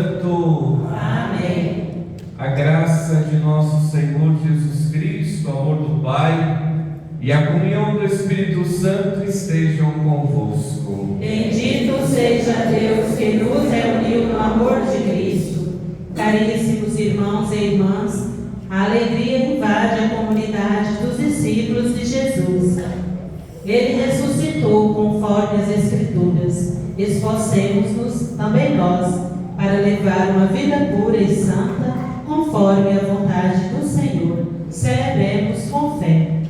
Santo. Amém. A graça de nosso Senhor Jesus Cristo, o amor do Pai e a comunhão do Espírito Santo estejam convosco. Bendito seja Deus que nos reuniu no amor de Cristo. Caríssimos irmãos e irmãs, a alegria invade a comunidade dos discípulos de Jesus. Ele ressuscitou conforme as Escrituras. Esforcemos-nos também nós para levar uma vida pura e santa conforme a vontade do Senhor. Celebremos com fé.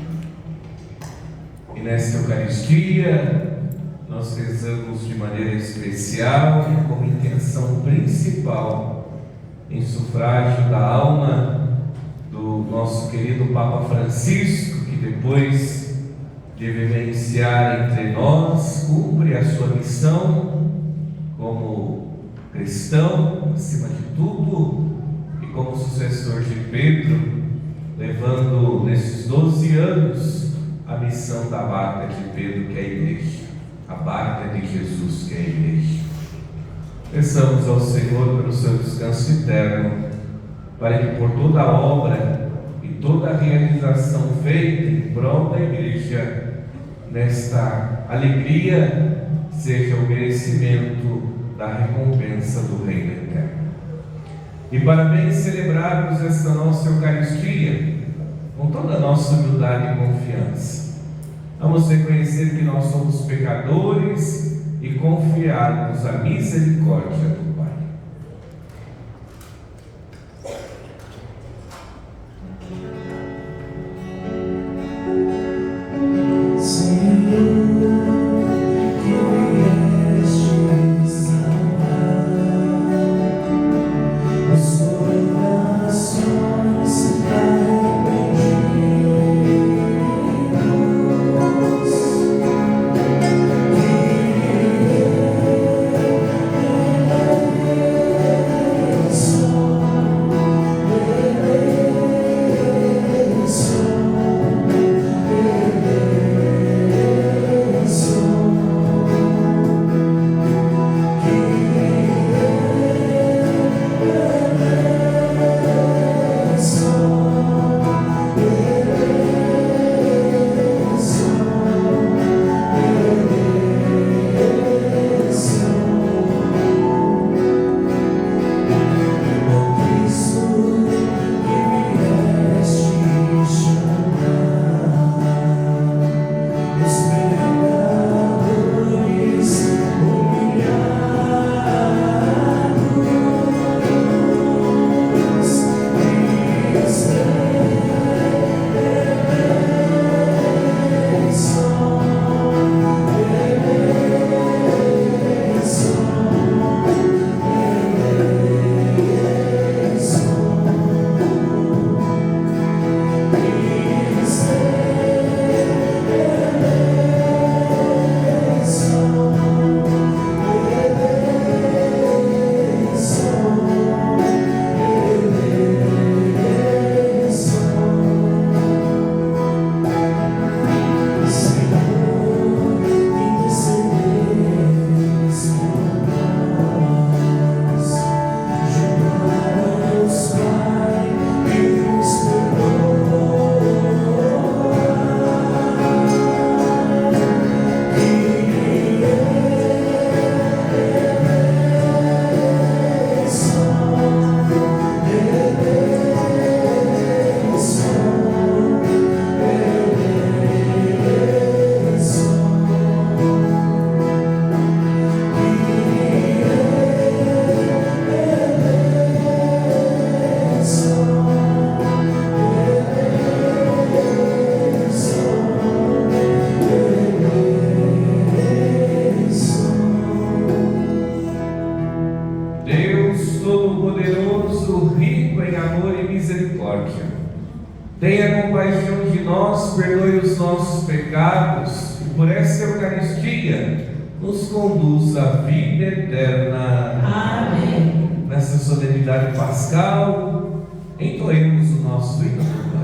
E nesta Eucaristia nós rezamos de maneira especial e como intenção principal em sufrágio da alma do nosso querido Papa Francisco, que depois de vivenciar entre nós, cumpre a sua missão como cristão, acima de tudo, e como sucessor de Pedro, levando nesses 12 anos a missão da barca de Pedro, que é a igreja, a barca de Jesus, que é a igreja. Peçamos ao Senhor pelo seu descanso eterno, para que por toda a obra e toda a realização feita em prol da igreja, nesta alegria, seja o merecimento da recompensa do Reino Eterno. E para bem celebrarmos esta nossa Eucaristia, com toda a nossa humildade e confiança, vamos reconhecer que nós somos pecadores e confiarmos a misericórdia do Pai. Tenha compaixão de nós, perdoe os nossos pecados e por essa Eucaristia nos conduz à vida eterna. Amém. Nessa solenidade pascal, entoemos o nosso hino do Pai.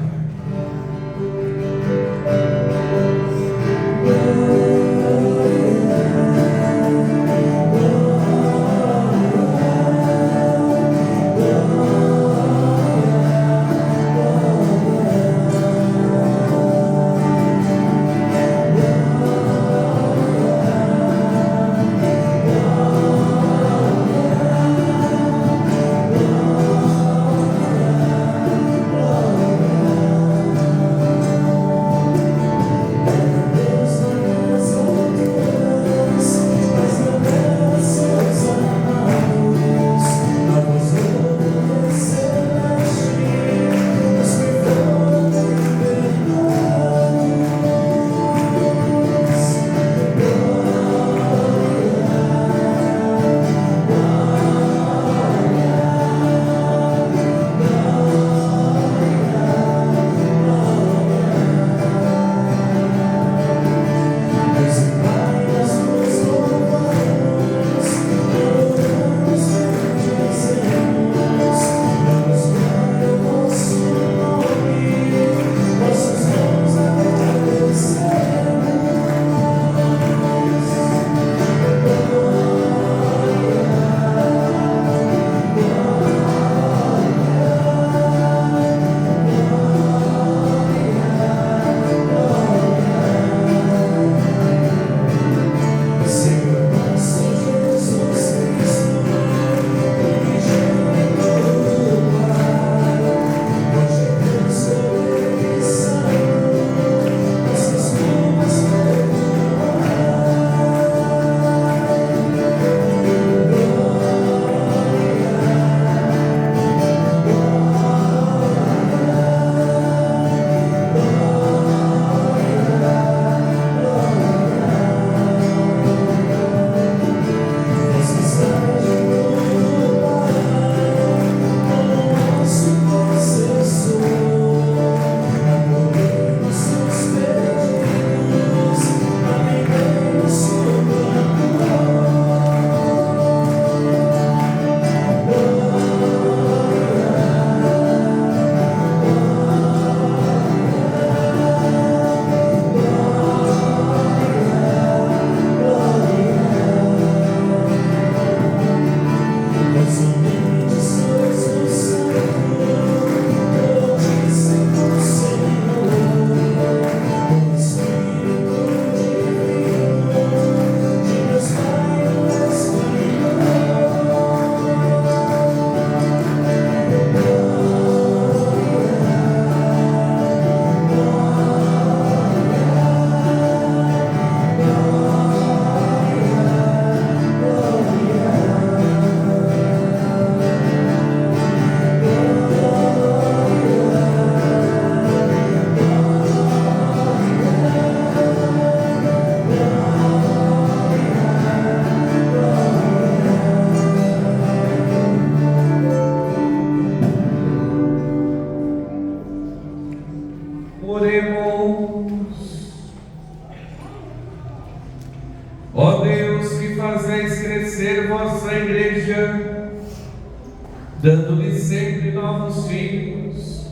dando-lhe sempre novos filhos.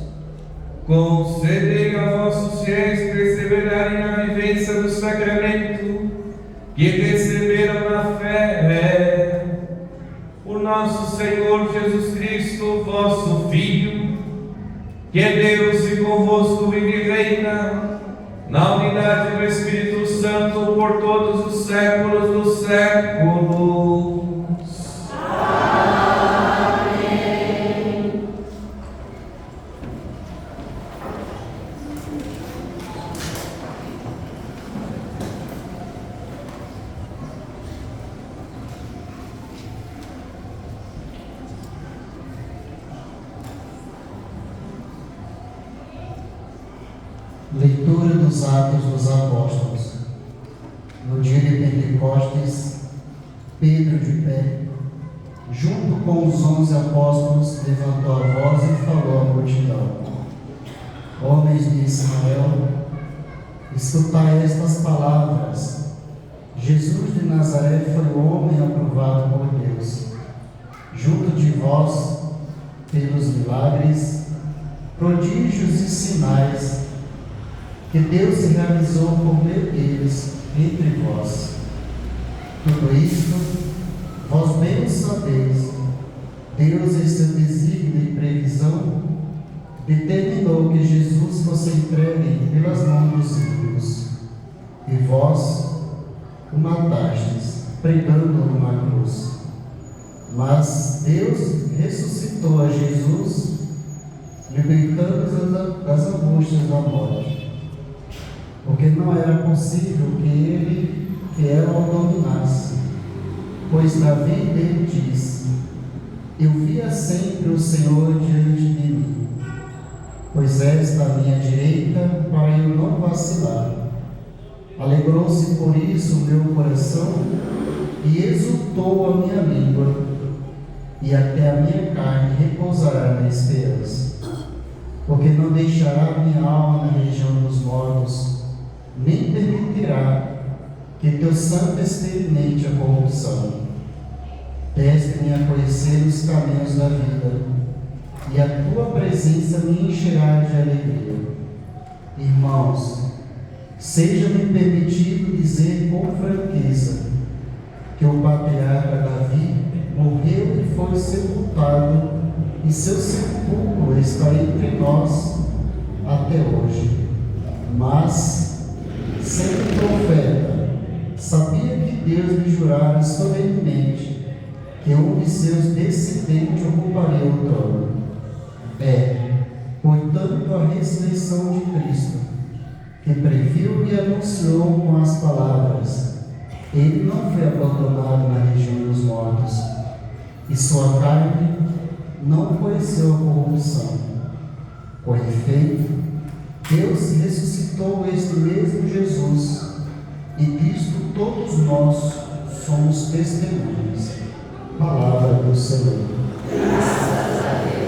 Concedei a vossos fiéis perseverarem na vivência do sacramento que receberam na fé. O nosso Senhor Jesus Cristo, vosso Filho, que é Deus e convosco vive e reina, na unidade do Espírito Santo, por todos os séculos dos séculos. Leitura dos Atos dos Apóstolos. No dia de Pentecostes, Pedro, de pé, junto com os 11 apóstolos, levantou a voz e falou à multidão: Homens de Israel, escutai estas palavras. Jesus de Nazaré foi homem aprovado por Deus, junto de vós, pelos milagres, prodígios e sinais que Deus realizou por meio deles entre vós. Tudo isto, vós bem o sabeis. Deus, em seu desígnio e previsão, determinou que Jesus fosse entregue pelas mãos dos ímpios, e vós o matastes, pregando-o numa cruz. Mas Deus ressuscitou a Jesus, libertando-os das angústias da morte, porque não era possível que ele o dominasse, pois Davi dele diz: Eu via sempre o Senhor diante de mim, pois és à minha direita para eu não vacilar. Alegrou-se por isso o meu coração e exultou a minha língua, e até a minha carne repousará na esperança, porque não deixará minha alma na região dos mortos, nem permitirá que teu santo experimente a corrupção. Deste-me a conhecer os caminhos da vida, e a tua presença me encherá de alegria. Irmãos, seja-me permitido dizer com franqueza que o patriarca Davi morreu e foi sepultado, e seu sepulcro está entre nós até hoje. Mas, sendo profeta, sabia que Deus lhe jurara solenemente que um de seus descendentes ocuparia o trono. Portanto, a ressurreição de Cristo, que previu e anunciou com as palavras: Ele não foi abandonado na região dos mortos, e sua carne não conheceu a corrupção. Com efeito, Deus ressuscitou este mesmo Jesus, e disto todos nós somos testemunhas. Palavra do Senhor. Graças a Deus.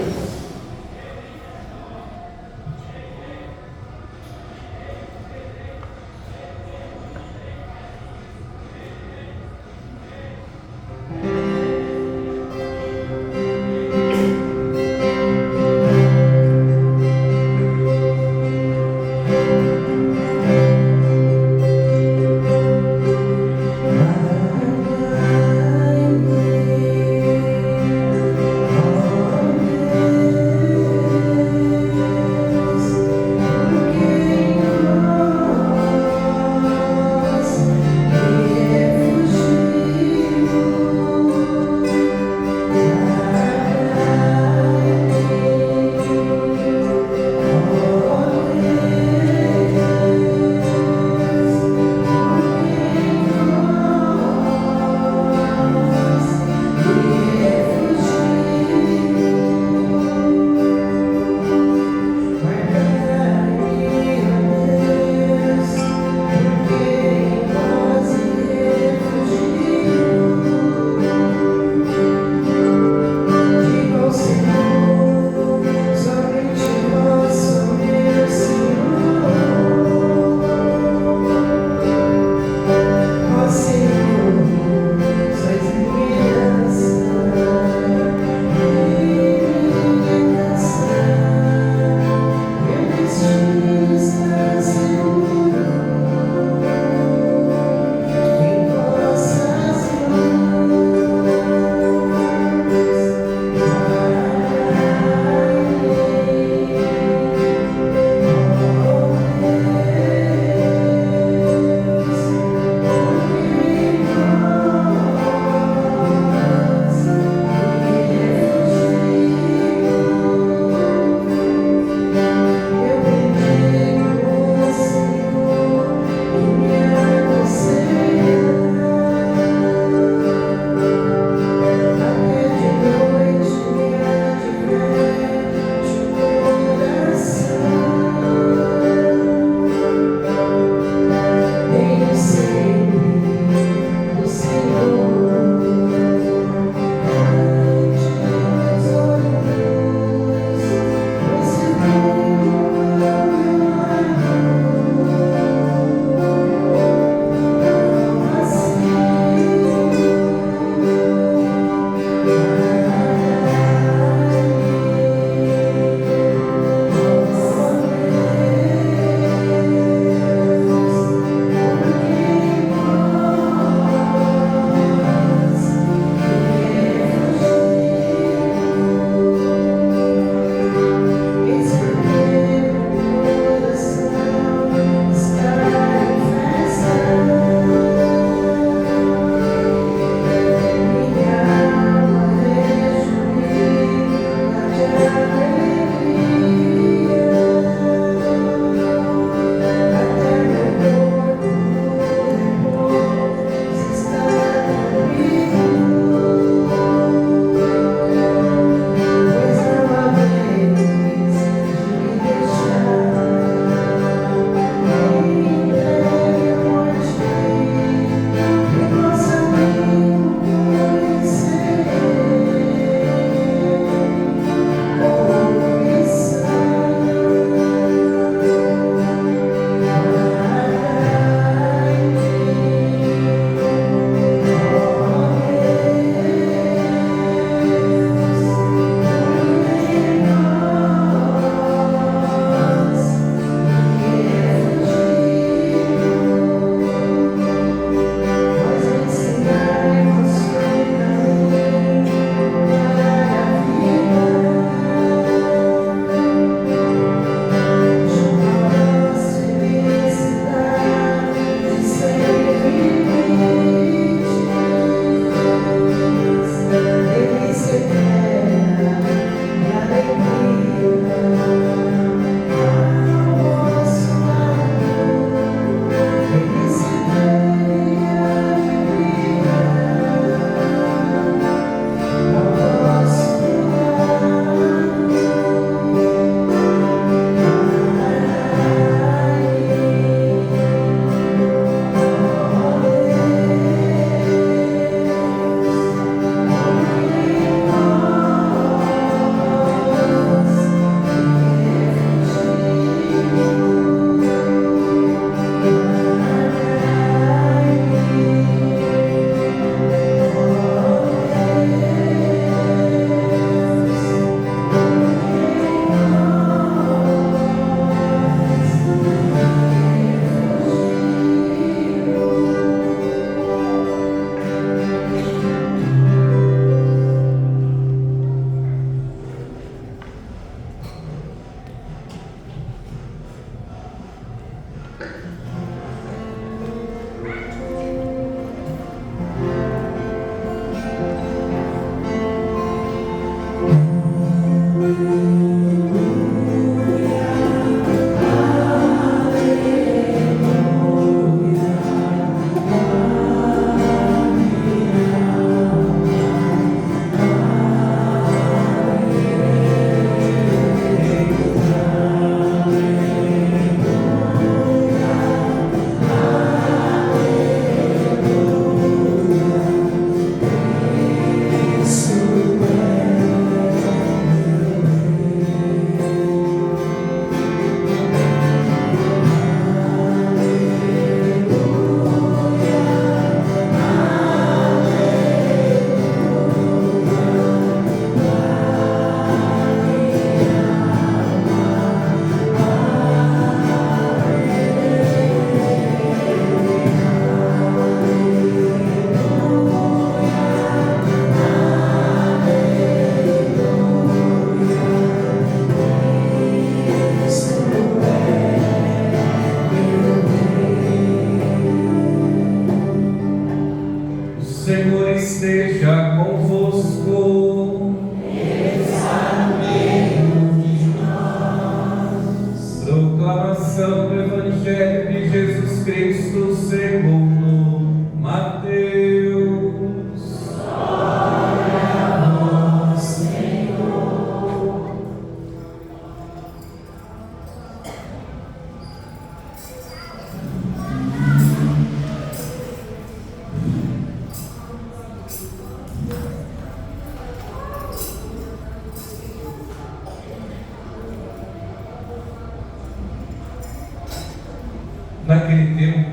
Naquele tempo,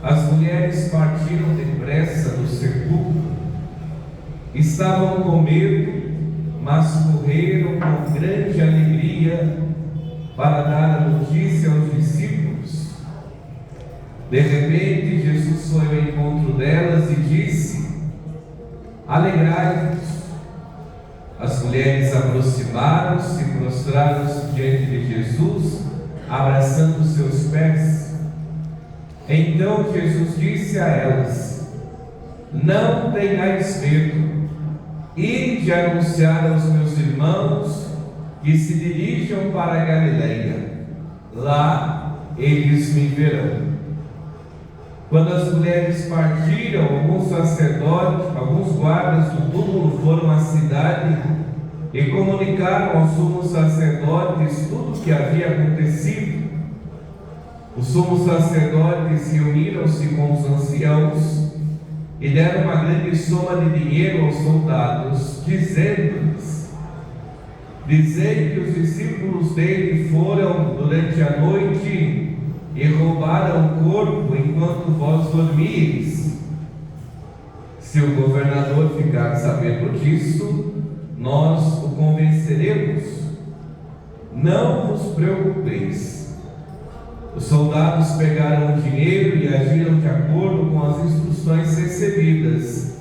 as mulheres partiram depressa do sepulcro. Estavam com medo, mas correram com grande alegria para dar a notícia aos discípulos. De repente, Jesus foi ao encontro delas e disse: alegrai-vos. As mulheres aproximaram-se e prostraram-se diante de Jesus, abraçando seus pés. Então Jesus disse a elas: não tenhais medo, ide anunciar aos meus irmãos que se dirijam para a Galileia, lá eles me verão. Quando as mulheres partiram, alguns sacerdotes, alguns guardas do túmulo foram à cidade e comunicaram aos sumos sacerdotes tudo o que havia acontecido. Os sumos sacerdotes reuniram-se com os anciãos e deram uma grande soma de dinheiro aos soldados, dizendo-lhes: dizei que os discípulos dele foram durante a noite e roubaram o corpo enquanto vós dormíeis. Se o governador ficar sabendo disso, nós o convenceremos. Não vos preocupeis. Os soldados pegaram o dinheiro e agiram de acordo com as instruções recebidas.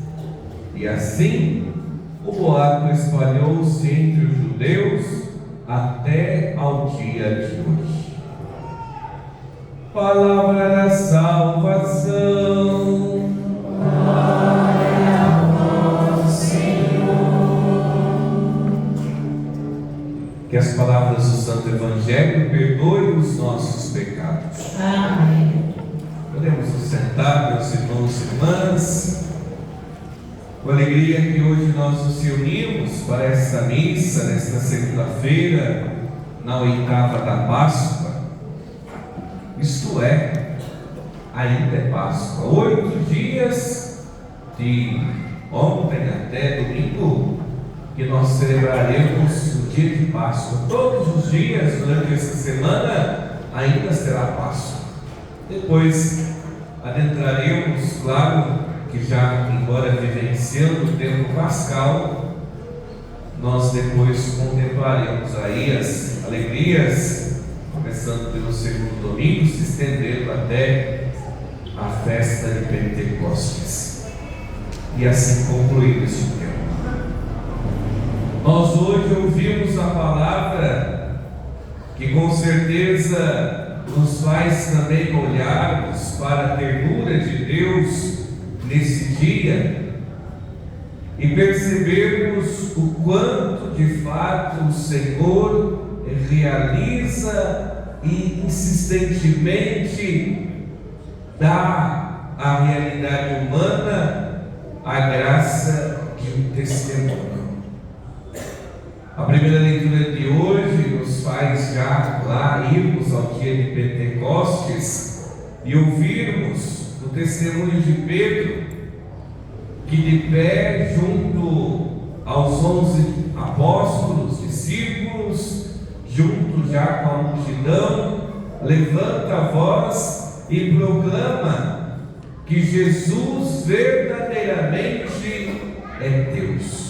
E assim, o boato espalhou-se entre os judeus até ao dia de hoje. Palavra da salvação. Glória a vós, Senhor. Que as palavras do Santo Evangelho perdoem os nossos pecados. Amém. Podemos nos sentar, meus irmãos e irmãs, com alegria que hoje nós nos reunimos para esta missa, nesta segunda-feira, na oitava da Páscoa. Isto é, ainda é Páscoa, 8 dias de ontem até domingo, que nós celebraremos o dia de Páscoa. Todos os dias durante essa semana ainda será Páscoa. Depois adentraremos, claro, que já embora vivenciando o tempo pascal, nós depois contemplaremos aí as alegrias, começando pelo segundo domingo, se estendendo até a festa de Pentecostes, e assim concluir esse tempo. Nós hoje ouvimos a palavra que com certeza nos faz também olharmos para a ternura de Deus nesse dia e percebermos o quanto de fato o Senhor realiza e insistentemente dá à realidade humana a graça de um testemunho. A primeira leitura de hoje nos faz já lá irmos ao dia de Pentecostes e ouvirmos o testemunho de Pedro, que de pé junto aos 11 apóstolos, discípulos, junto já com a multidão, levanta a voz e proclama que Jesus verdadeiramente é Deus.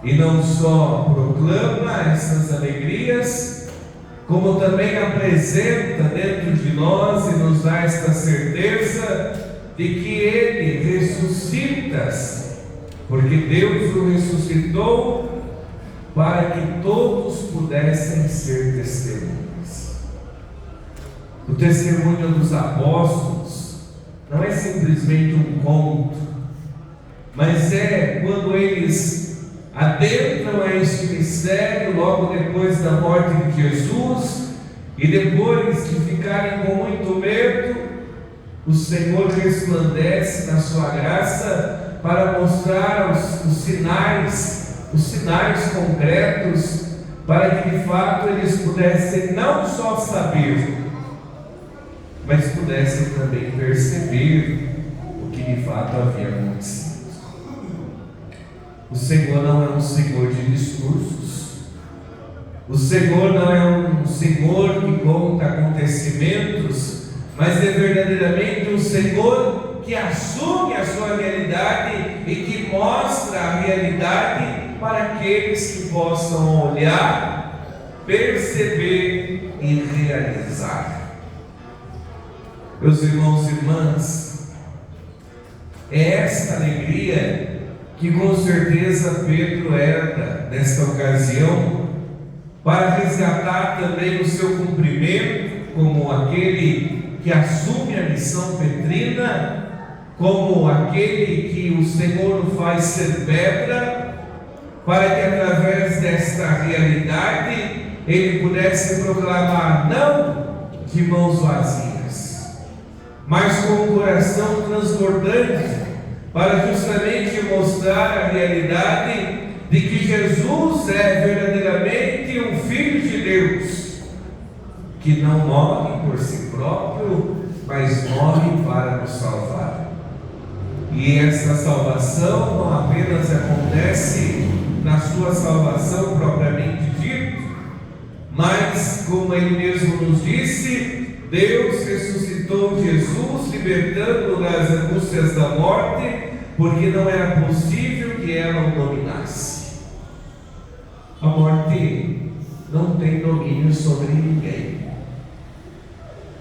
E não só proclama essas alegrias, como também apresenta dentro de nós e nos dá esta certeza de que Ele ressuscita, porque Deus o ressuscitou para que todos pudessem ser testemunhas. O testemunho dos apóstolos não é simplesmente um conto, mas é quando eles adentram a este mistério logo depois da morte de Jesus, e depois de ficarem com muito medo, o Senhor resplandece na sua graça para mostrar os sinais concretos, para que de fato eles pudessem não só saber, mas pudessem também perceber o que de fato havia acontecido. O Senhor não é um Senhor de discursos, O Senhor não é um Senhor que conta acontecimentos, mas é verdadeiramente um Senhor que assume a sua realidade e que mostra a realidade para aqueles que possam olhar, perceber e realizar. Meus irmãos e irmãs, é esta alegria que com certeza Pedro herda nesta ocasião, para resgatar também o seu cumprimento como aquele que assume a missão petrina, como aquele que o Senhor o faz ser pedra, para que através desta realidade ele pudesse proclamar não de mãos vazias, mas com o coração transbordante, para justamente mostrar a realidade de que Jesus é verdadeiramente um Filho de Deus, que não morre por si próprio, mas morre para nos salvar. E essa salvação não apenas acontece na sua salvação propriamente dita, mas, como ele mesmo nos disse, Deus ressuscitou Jesus, libertando-o das angústias da morte, porque não era possível que ela o dominasse. A morte não tem domínio sobre ninguém.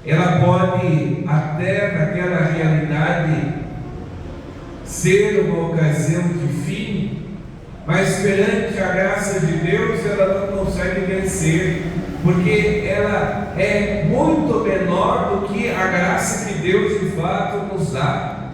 Ela pode, até naquela realidade, ser uma ocasião de fim, mas perante a graça de Deus ela não consegue vencer, porque ela é muito menor do que a graça que Deus de fato nos dá.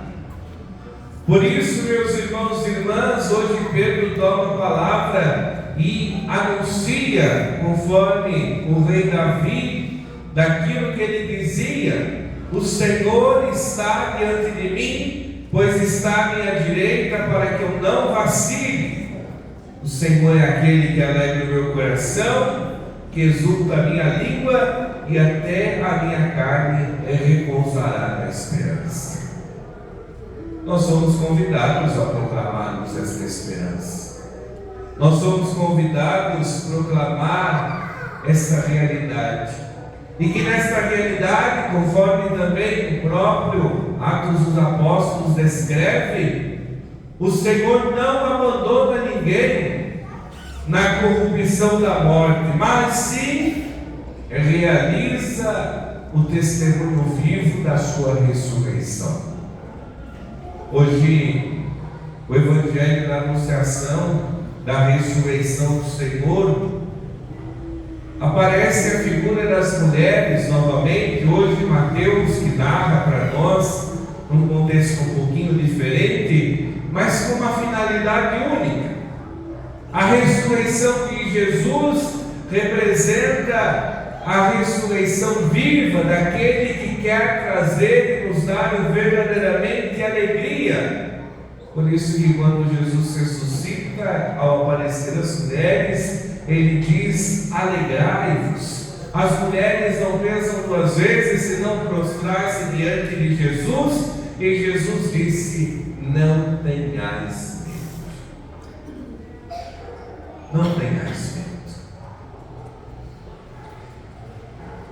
Por isso, meus irmãos e irmãs, hoje Pedro toma a palavra e anuncia, conforme o rei Davi, daquilo que ele dizia: o Senhor está diante de mim, pois está à minha direita, para que eu não vacile. O Senhor é aquele que alegra o meu coração, que exulta a minha língua, e até a minha carne repousará na esperança. Nós somos convidados a proclamarmos esta esperança. Nós somos convidados a proclamar esta realidade. E que nesta realidade, conforme também o próprio Atos dos Apóstolos descreve, o Senhor não abandona ninguém na corrupção da morte, mas sim realiza o testemunho vivo da sua ressurreição. Hoje, o Evangelho da Anunciação da ressurreição do Senhor, aparece a figura das mulheres novamente. Hoje Mateus, que narra para nós num contexto um pouquinho diferente, mas com uma finalidade única. A ressurreição de Jesus representa a ressurreição viva daquele que quer trazer e nos dar verdadeiramente alegria. Por isso que quando Jesus ressuscita, ao aparecer as mulheres, ele diz: alegrai-vos. As mulheres não pensam duas vezes senão prostrar-se diante de Jesus, e Jesus disse: não tenhais medo. Não tenhais medo.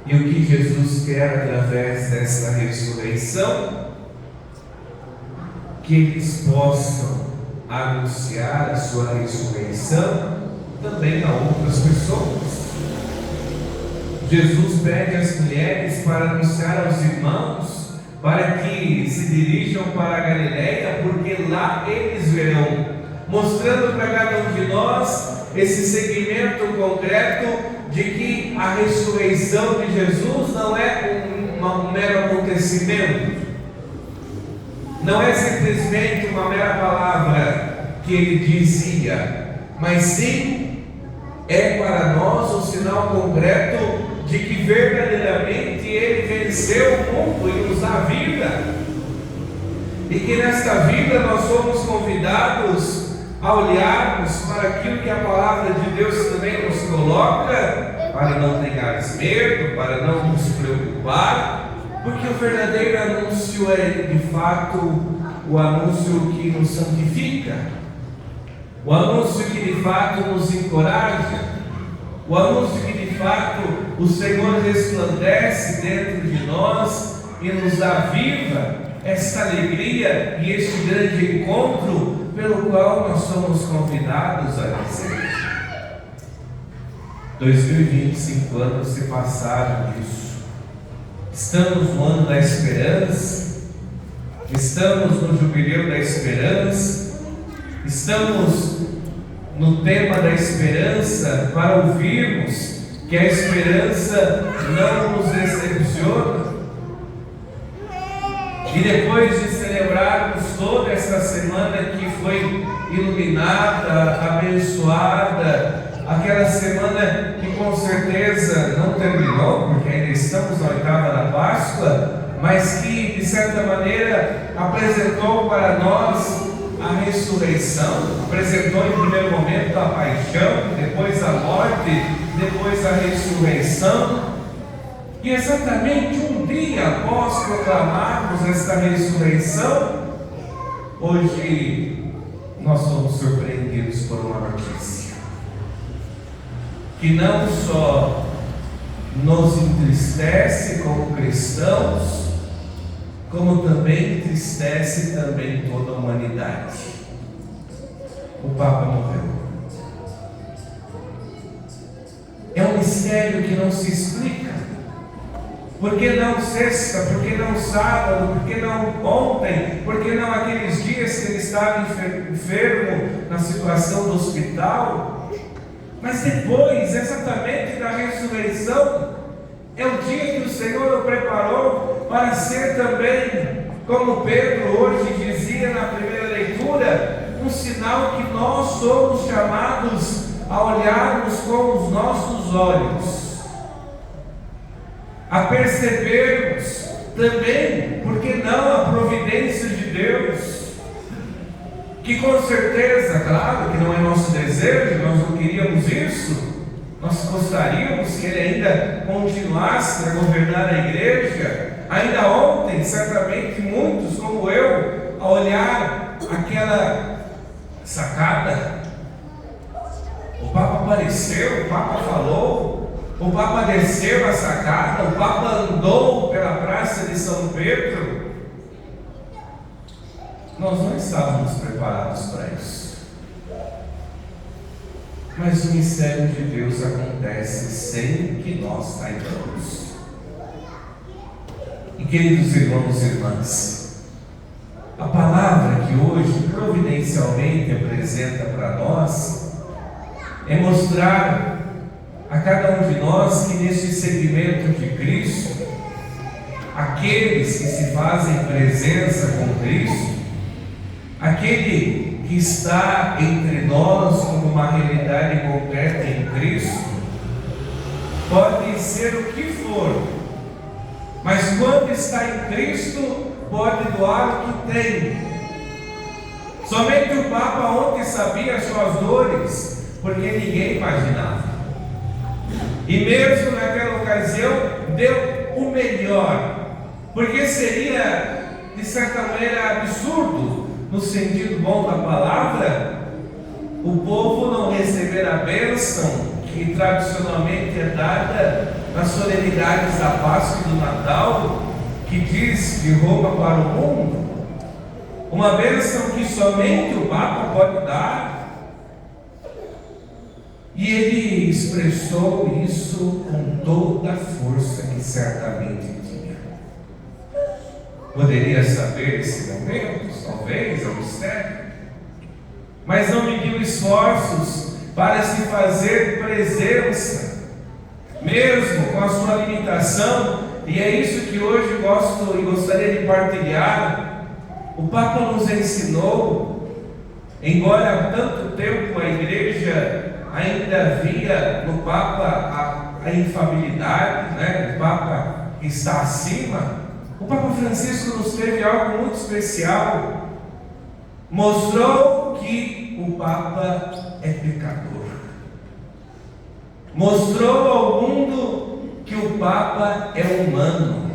E o que Jesus quer através desta ressurreição? Que eles possam anunciar a sua ressurreição também a outras pessoas. Jesus pede às mulheres para anunciar aos irmãos, para que se dirijam para a Galileia, porque lá eles verão, mostrando para cada um de nós esse segmento concreto de que a ressurreição de Jesus não é um mero acontecimento, não é simplesmente uma mera palavra que ele dizia, mas sim é para nós um sinal concreto de que verdadeiramente ele venceu o mundo e nos dá vida, e que nesta vida nós somos convidados a olharmos para aquilo que a palavra de Deus também nos coloca, para não tenhais medo, para não nos preocupar, porque o verdadeiro anúncio é de fato o anúncio que nos santifica, o anúncio que de fato nos encoraja, o anúncio que de fato o Senhor resplandece dentro de nós e nos aviva esta alegria e este grande encontro pelo qual nós somos convidados a dizer. 2025 anos se passaram disso. Estamos no ano da esperança, estamos no jubileu da esperança, estamos no tema da esperança para ouvirmos que a esperança não nos decepciona. E depois de celebrarmos toda esta semana que foi iluminada, abençoada, aquela semana que com certeza não terminou, porque ainda estamos na oitava da Páscoa, mas que de certa maneira apresentou para nós a ressurreição, apresentou em primeiro momento a paixão, depois a morte, depois a ressurreição. E exatamente um dia após proclamarmos esta ressurreição, hoje nós somos surpreendidos por uma notícia que não só nos entristece como cristãos, como também entristece também toda a humanidade. O Papa morreu. É um mistério que não se explica. Por que não sexta? Por que não sábado? Por que não ontem? Por que não aqueles dias que ele estava enfermo na situação do hospital? Mas depois, exatamente da ressurreição, é o dia que o Senhor o preparou para ser também, como Pedro hoje dizia na primeira leitura, um sinal que nós somos chamados a olharmos com os nossos olhos, a percebermos também, por que não, a providência de Deus, que com certeza, claro que não é nosso desejo, nós não queríamos isso, nós gostaríamos que Ele ainda continuasse a governar a igreja. Ainda ontem, certamente muitos como eu, a olhar aquela sacada, o Papa apareceu, o Papa falou, o Papa desceu a sacada, o Papa andou pela praça de São Pedro. Nós não estávamos preparados para isso. Mas o mistério de Deus acontece sem que nós saibamos. E queridos irmãos e irmãs, a palavra que hoje providencialmente apresenta para nós é mostrar a cada um de nós que neste segmento de Cristo, aqueles que se fazem presença com Cristo, aquele que está entre nós como uma realidade concreta em Cristo, pode ser o que for, mas quando está em Cristo, pode doar o que tem. Somente o Papa ontem sabia as suas dores, porque ninguém imaginava. E mesmo naquela ocasião, deu o melhor, porque seria, de certa maneira, absurdo, no sentido bom da palavra, o povo não receber a bênção que tradicionalmente é dada nas solenidades da Páscoa e do Natal, que diz de Roma para o mundo, uma bênção que somente o Papa pode dar. E ele expressou isso com toda a força que certamente tinha. Poderia saber esse momento, talvez, é um mistério, mas não mediu esforços para se fazer presença, mesmo com a sua limitação, e é isso que hoje gosto e gostaria de partilhar. O Papa nos ensinou, embora há tanto tempo a igreja ainda via no Papa a infabilidade, né? O Papa está acima. O Papa Francisco nos teve algo muito especial. Mostrou que o Papa é pecador. Mostrou ao mundo que o Papa é humano.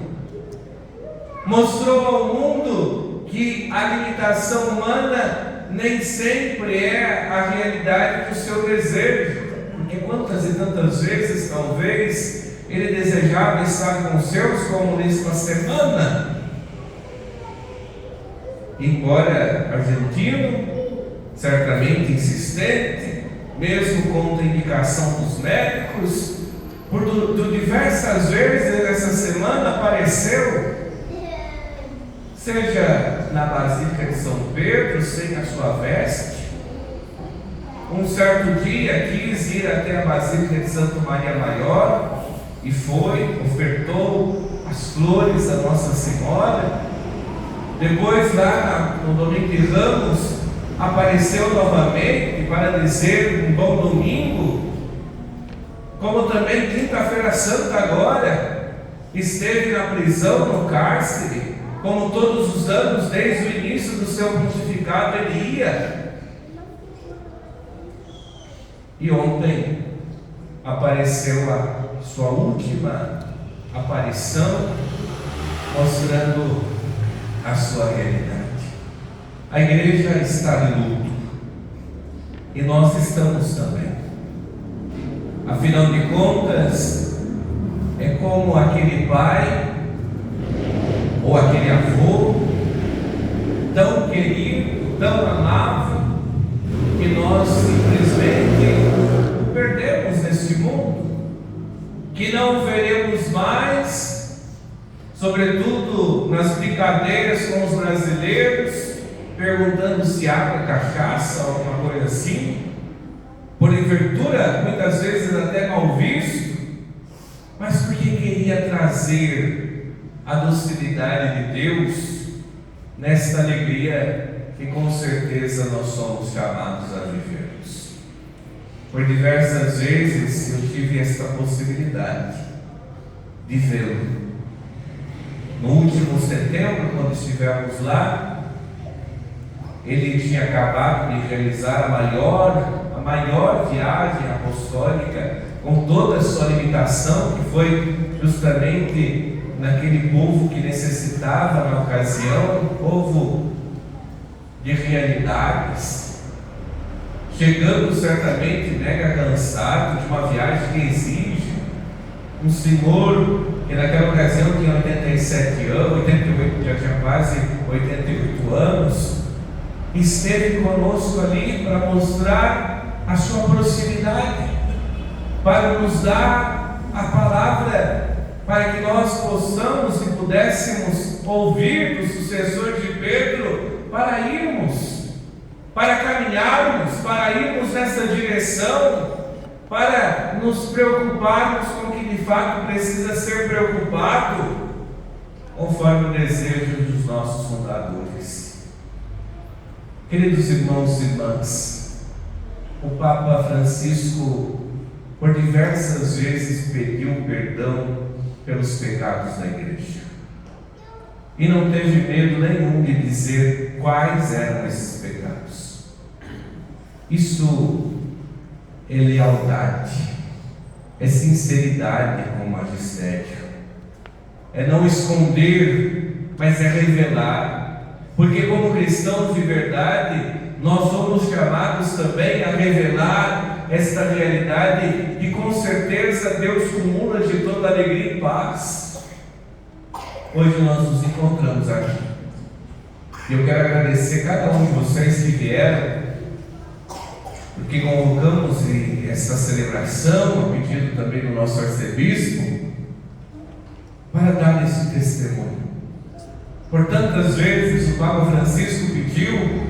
Mostrou ao mundo que a limitação humana nem sempre é a realidade do seu desejo. porque quantas e tantas vezes, talvez, ele desejava estar com os seus, como nesta semana. Embora argentino, certamente insistente, mesmo com a indicação dos médicos, por diversas vezes essa semana apareceu, seja na Basílica de São Pedro, sem a sua veste. Um certo dia quis ir até a Basílica de Santa Maria Maior e foi, ofertou as flores a Nossa Senhora. Depois, lá no domingo de Ramos, apareceu novamente para dizer um bom domingo. Como também quinta-feira santa agora, esteve na prisão, no cárcere, como todos os anos, desde o início do seu pontificado ele ia. E ontem apareceu a sua última aparição, mostrando a sua realidade. A igreja está de luto e nós estamos também. Afinal de contas, é como aquele pai ou aquele avô tão querido, tão amável, que nós simplesmente perdemos neste mundo, que não veremos mais. Sobretudo nas brincadeiras com os brasileiros, perguntando se água é cachaça, alguma coisa assim, por inventura, muitas vezes até mal visto, mas porque queria trazer a docilidade de Deus nesta alegria que com certeza nós somos chamados a vivermos. Por diversas vezes eu tive esta possibilidade de vê-lo. No último setembro, quando estivemos lá, ele tinha acabado de realizar a maior viagem apostólica, com toda a sua limitação, que foi justamente naquele povo que necessitava na ocasião, um povo de realidades, chegando certamente mega cansado de uma viagem que exige um senhor que naquela ocasião tinha 87 anos, 88, já tinha quase 88 anos, esteve conosco ali para mostrar a sua proximidade, para nos dar a palavra, para que nós possamos e pudéssemos ouvir do sucessor de Pedro, para irmos, para caminharmos, para irmos nessa direção, para nos preocuparmos com o que de fato precisa ser preocupado, conforme o desejo dos nossos fundadores. Queridos irmãos e irmãs, o Papa Francisco por diversas vezes pediu perdão pelos pecados da igreja e não teve medo nenhum de dizer quais eram esses pecados. Isso é lealdade, é sinceridade com o magistério, é não esconder, mas é revelar, porque como cristãos de verdade, nós somos chamados também a revelar esta realidade que com certeza Deus cumula de toda alegria e paz. Hoje nós nos encontramos aqui, e eu quero agradecer cada um de vocês que vieram, porque convocamos esta celebração, a pedido também do nosso arcebispo, para dar esse testemunho. Por tantas vezes o Papa Francisco pediu,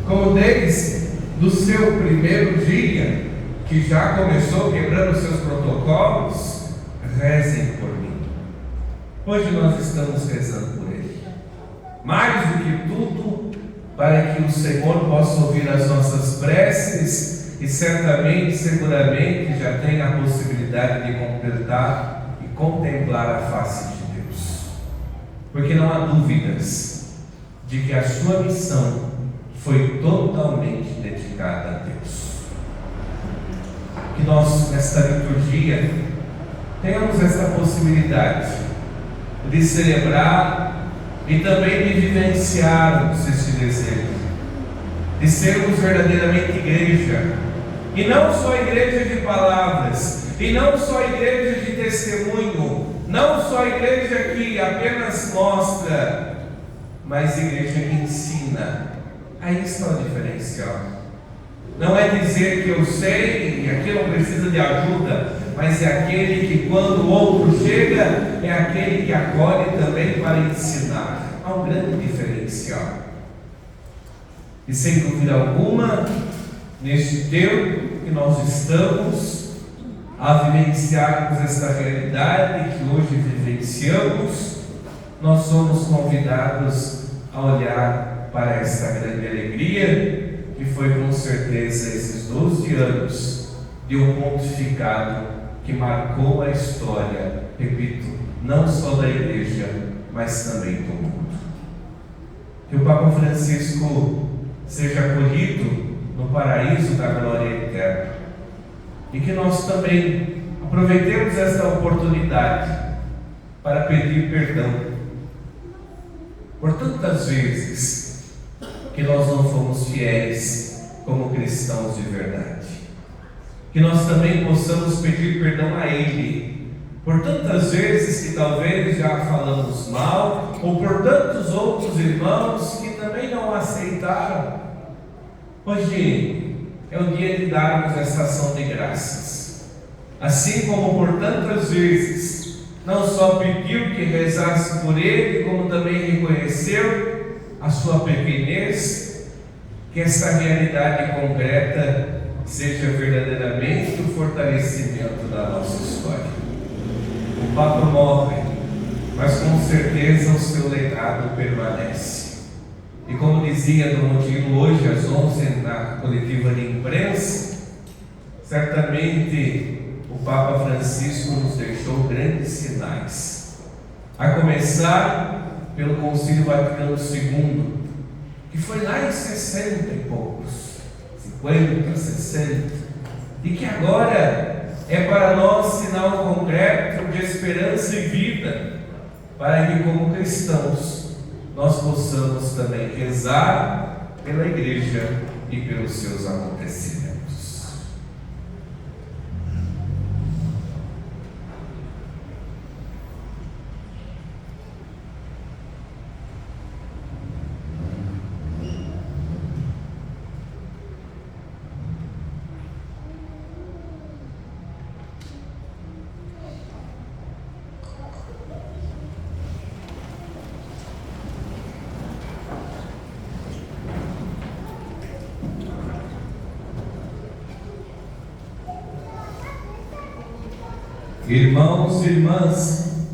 como desde do seu primeiro dia, que já começou quebrando seus protocolos, rezem por mim. Hoje nós estamos rezando por ele, mais do que tudo, para que o Senhor possa ouvir as nossas preces e certamente, seguramente, já tenha a possibilidade de completar e contemplar a face de Deus, porque não há dúvidas de que a sua missão foi totalmente dedicada a Deus. Que nós, nesta liturgia, tenhamos essa possibilidade de celebrar e também de vivenciarmos esse desejo, de sermos verdadeiramente igreja, E não só igreja de palavras, e não só igreja de testemunho, não só igreja que apenas mostra, mas igreja que ensina. Aí está o diferencial. Não é dizer que eu sei e aqui não precisa de ajuda, mas é aquele que quando o outro chega, é aquele que acolhe também para ensinar. Há um grande diferencial. E sem dúvida alguma, neste tempo que nós estamos a vivenciarmos esta realidade que hoje vivenciamos, nós somos convidados a olhar para esta grande alegria que foi com certeza esses 12 anos de um pontificado que marcou a história, repito, não só da igreja, mas também do mundo. Que o Papa Francisco seja acolhido no paraíso da glória eterna e que nós também aproveitemos esta oportunidade para pedir perdão por tantas vezes que nós não fomos fiéis como cristãos de verdade. Que nós também possamos pedir perdão a Ele por tantas vezes que talvez já falamos mal, ou por tantos outros irmãos que também não aceitaram. Hoje é o dia de darmos essa ação de graças, assim como por tantas vezes não só pediu que rezasse por ele, como também reconheceu a sua pequenez. Que esta realidade concreta seja verdadeiramente o fortalecimento da nossa história. O Papa morre, mas com certeza o seu legado permanece. E como dizia Dom Odilo hoje às 11 na coletiva de imprensa, certamente o Papa Francisco nos deixou grandes sinais, a começar pelo Concílio Vaticano II, que foi lá em 60 e poucos, 50, 60, e que agora é para nós sinal concreto de esperança e vida, para que como cristãos nós possamos também rezar pela igreja e pelos seus acontecimentos. Irmãos e irmãs,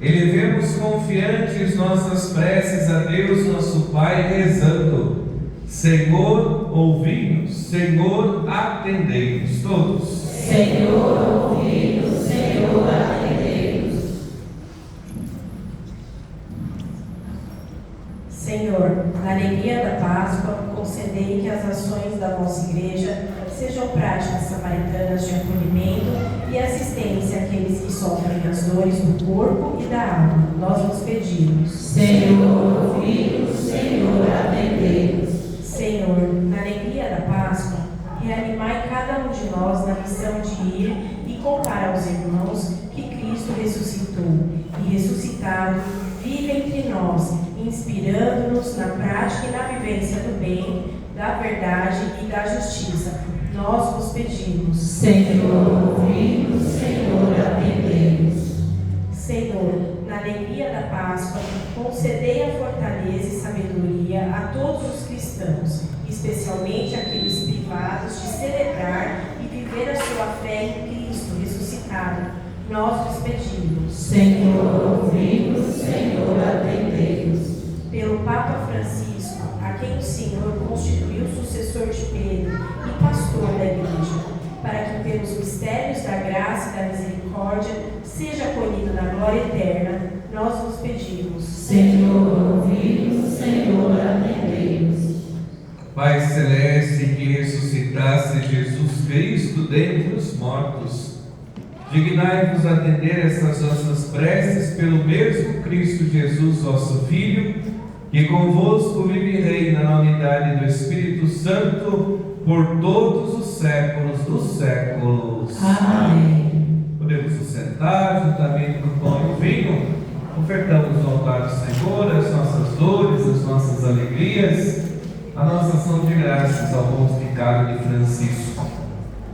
elevemos confiantes nossas preces a Deus nosso Pai, rezando: Senhor, ouvi-nos, Senhor, atendei-nos. Todos. Senhor, ouvi-nos, Senhor, atendei-nos. Senhor, na alegria da Páscoa, concedei que as ações da vossa Igreja sejam práticas samaritanas de acolhimento e assistência àqueles que sofrem as dores do corpo e da alma. Nós vos pedimos. Senhor, ouvi-nos, Senhor, atendei-nos. Senhor, na alegria da Páscoa, reanimai cada um de nós na missão de ir e contar aos irmãos que Cristo ressuscitou e, ressuscitado, vive entre nós, inspirando-nos na prática e na vivência do bem, da verdade e da justiça. Nós vos pedimos. Senhor, ouvi-nos, Senhor, atendei-nos. Senhor, na alegria da Páscoa, concedei a fortaleza e sabedoria a todos os cristãos, especialmente aqueles privados de celebrar e viver a sua fé em Cristo ressuscitado. Nós vos pedimos. Senhor, ouvi-nos, Senhor, atendei-nos. Pelo Papa Francisco, a quem o Senhor constituiu sucessor de Pedro e pastor da Igreja, para que pelos mistérios da graça e da misericórdia seja acolhido na glória eterna, nós vos pedimos. Senhor, ouvi-nos, Senhor, atendei-nos. Pai Celeste, que ressuscitaste Jesus Cristo dentre os mortos, dignai-vos atender estas nossas preces pelo mesmo Cristo Jesus, vosso Filho, que convosco vive e reina na unidade do Espírito Santo, por todos os séculos dos séculos. Amém. Podemos nos sentar juntamente com o pão e o vinho. Ofertamos no altar do Senhor as nossas dores, as nossas alegrias, a nossa ação de graças ao pontificado de Francisco,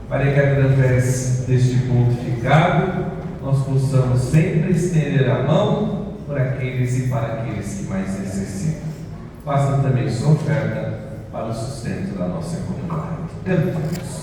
para que através deste pontificado nós possamos sempre estender a mão por aqueles e para aqueles que mais necessitam. Faça também sua oferta para o sustento da nossa comunidade. Cantamos.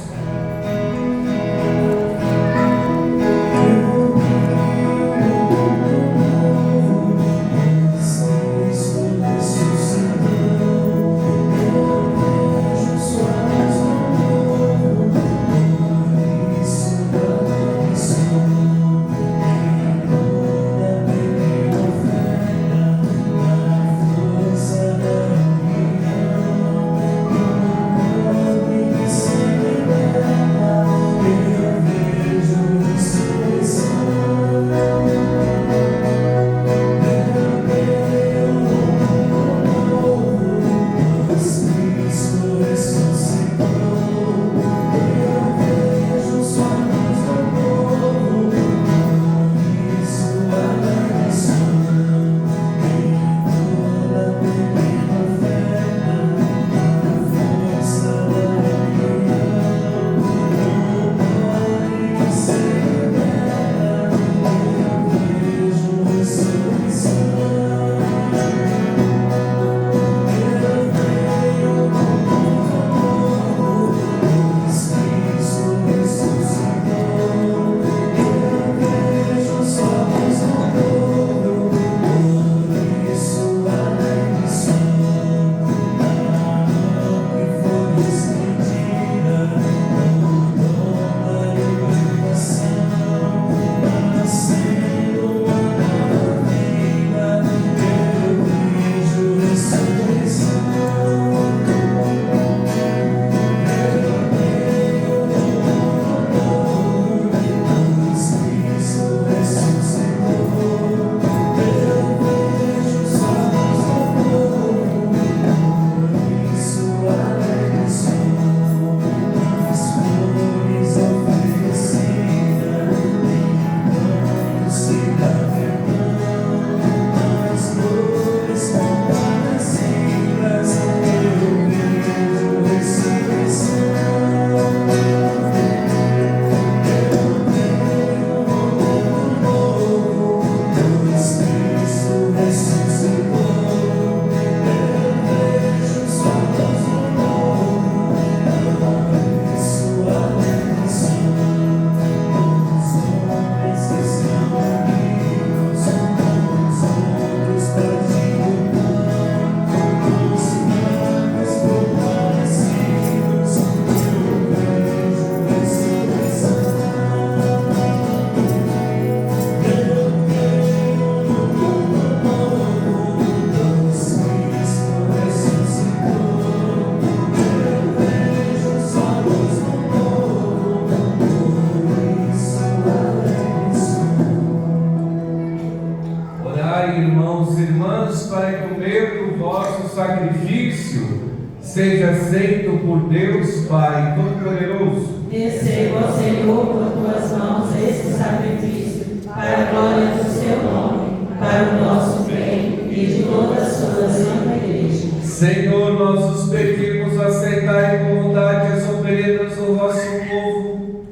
Seja aceito por Deus Pai Todo-Poderoso. Receba, ó Senhor, por tuas mãos este sacrifício, para a glória do seu nome, para o nosso bem e de toda a sua santa igreja. Senhor, nós os pedimos, aceitai com bondade as oferendas do vosso povo,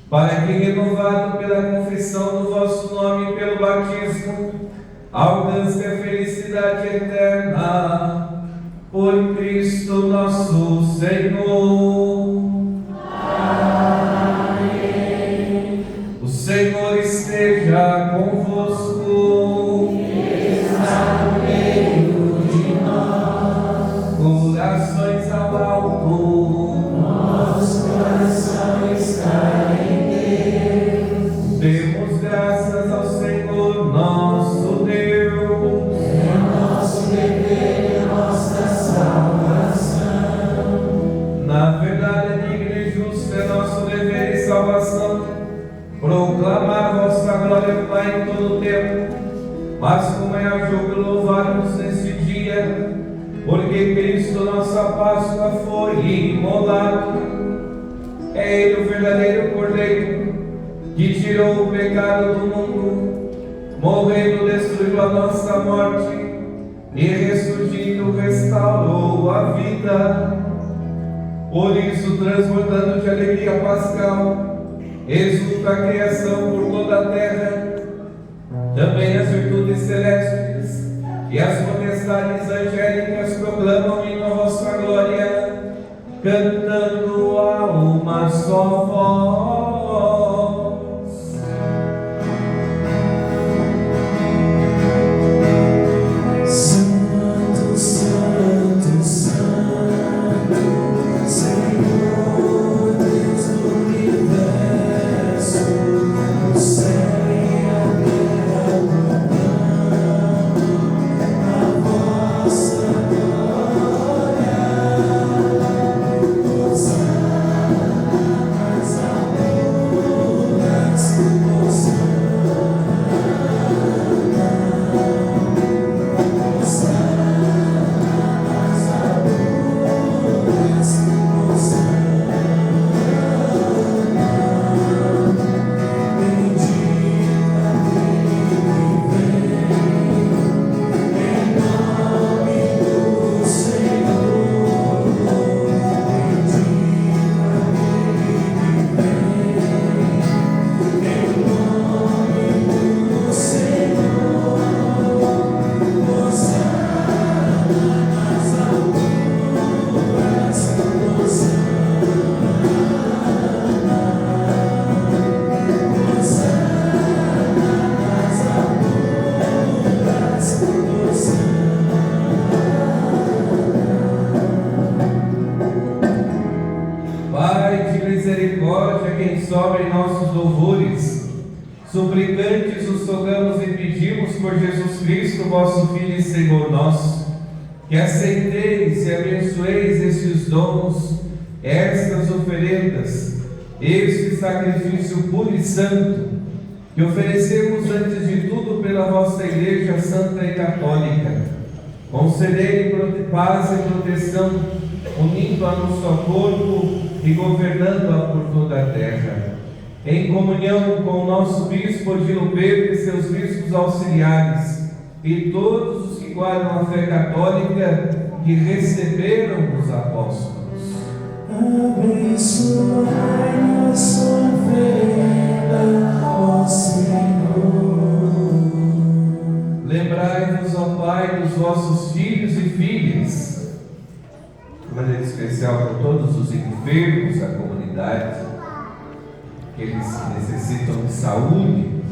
para que, renovado pela confissão do vosso nome e pelo batismo, alcance a felicidade eterna. Por Cristo nosso Senhor. Amém. O Senhor esteja convosco. Está no meio de nós. Corações ao alto. Nosso coração está em Deus. Demos graças ao Senhor nosso Deus. É nosso dever e nossa salvação. Na verdade, digno e justo é nosso dever e salvação proclamar vossa glória, Pai, em todo o tempo. Mas como é a jogo louvarmos nesse dia porque Cristo, nossa Páscoa, foi imolado. É Ele o verdadeiro Cordeiro, que tirou o pecado do mundo, morrendo destruiu a nossa morte, e ressurgindo restaurou a vida. Por isso, transbordando de alegria pascal, exulta a criação por toda a terra, também as virtudes celestes e as potestades angélicas proclamam o hino à vossa glória, cantando a uma só voz. Santo, Santo, Santo, Senhor Deus do universo, o céu e a terra proclamam a vossa glória. Hosana nas alturas, sobre nossos louvores, suplicantes os rogamos e pedimos por Jesus Cristo, vosso Filho e Senhor nosso, que aceiteis e abençoeis estes dons, estas oferendas, este sacrifício puro e santo, que oferecemos antes de tudo pela vossa Igreja Santa e Católica. Concedei paz e proteção, unindo-a no só corpo e governando-a por toda a terra. Em comunhão com o nosso Bispo Odilo Pedro e seus bispos auxiliares, e todos os que guardam a fé católica que receberam os apóstolos. abençoai nossa oferenda, ó Senhor. Lembrai-vos, ó Pai, dos vossos filhos e filhas, de maneira especial por todos os enfermos da comunidade, aqueles que necessitam de saúde,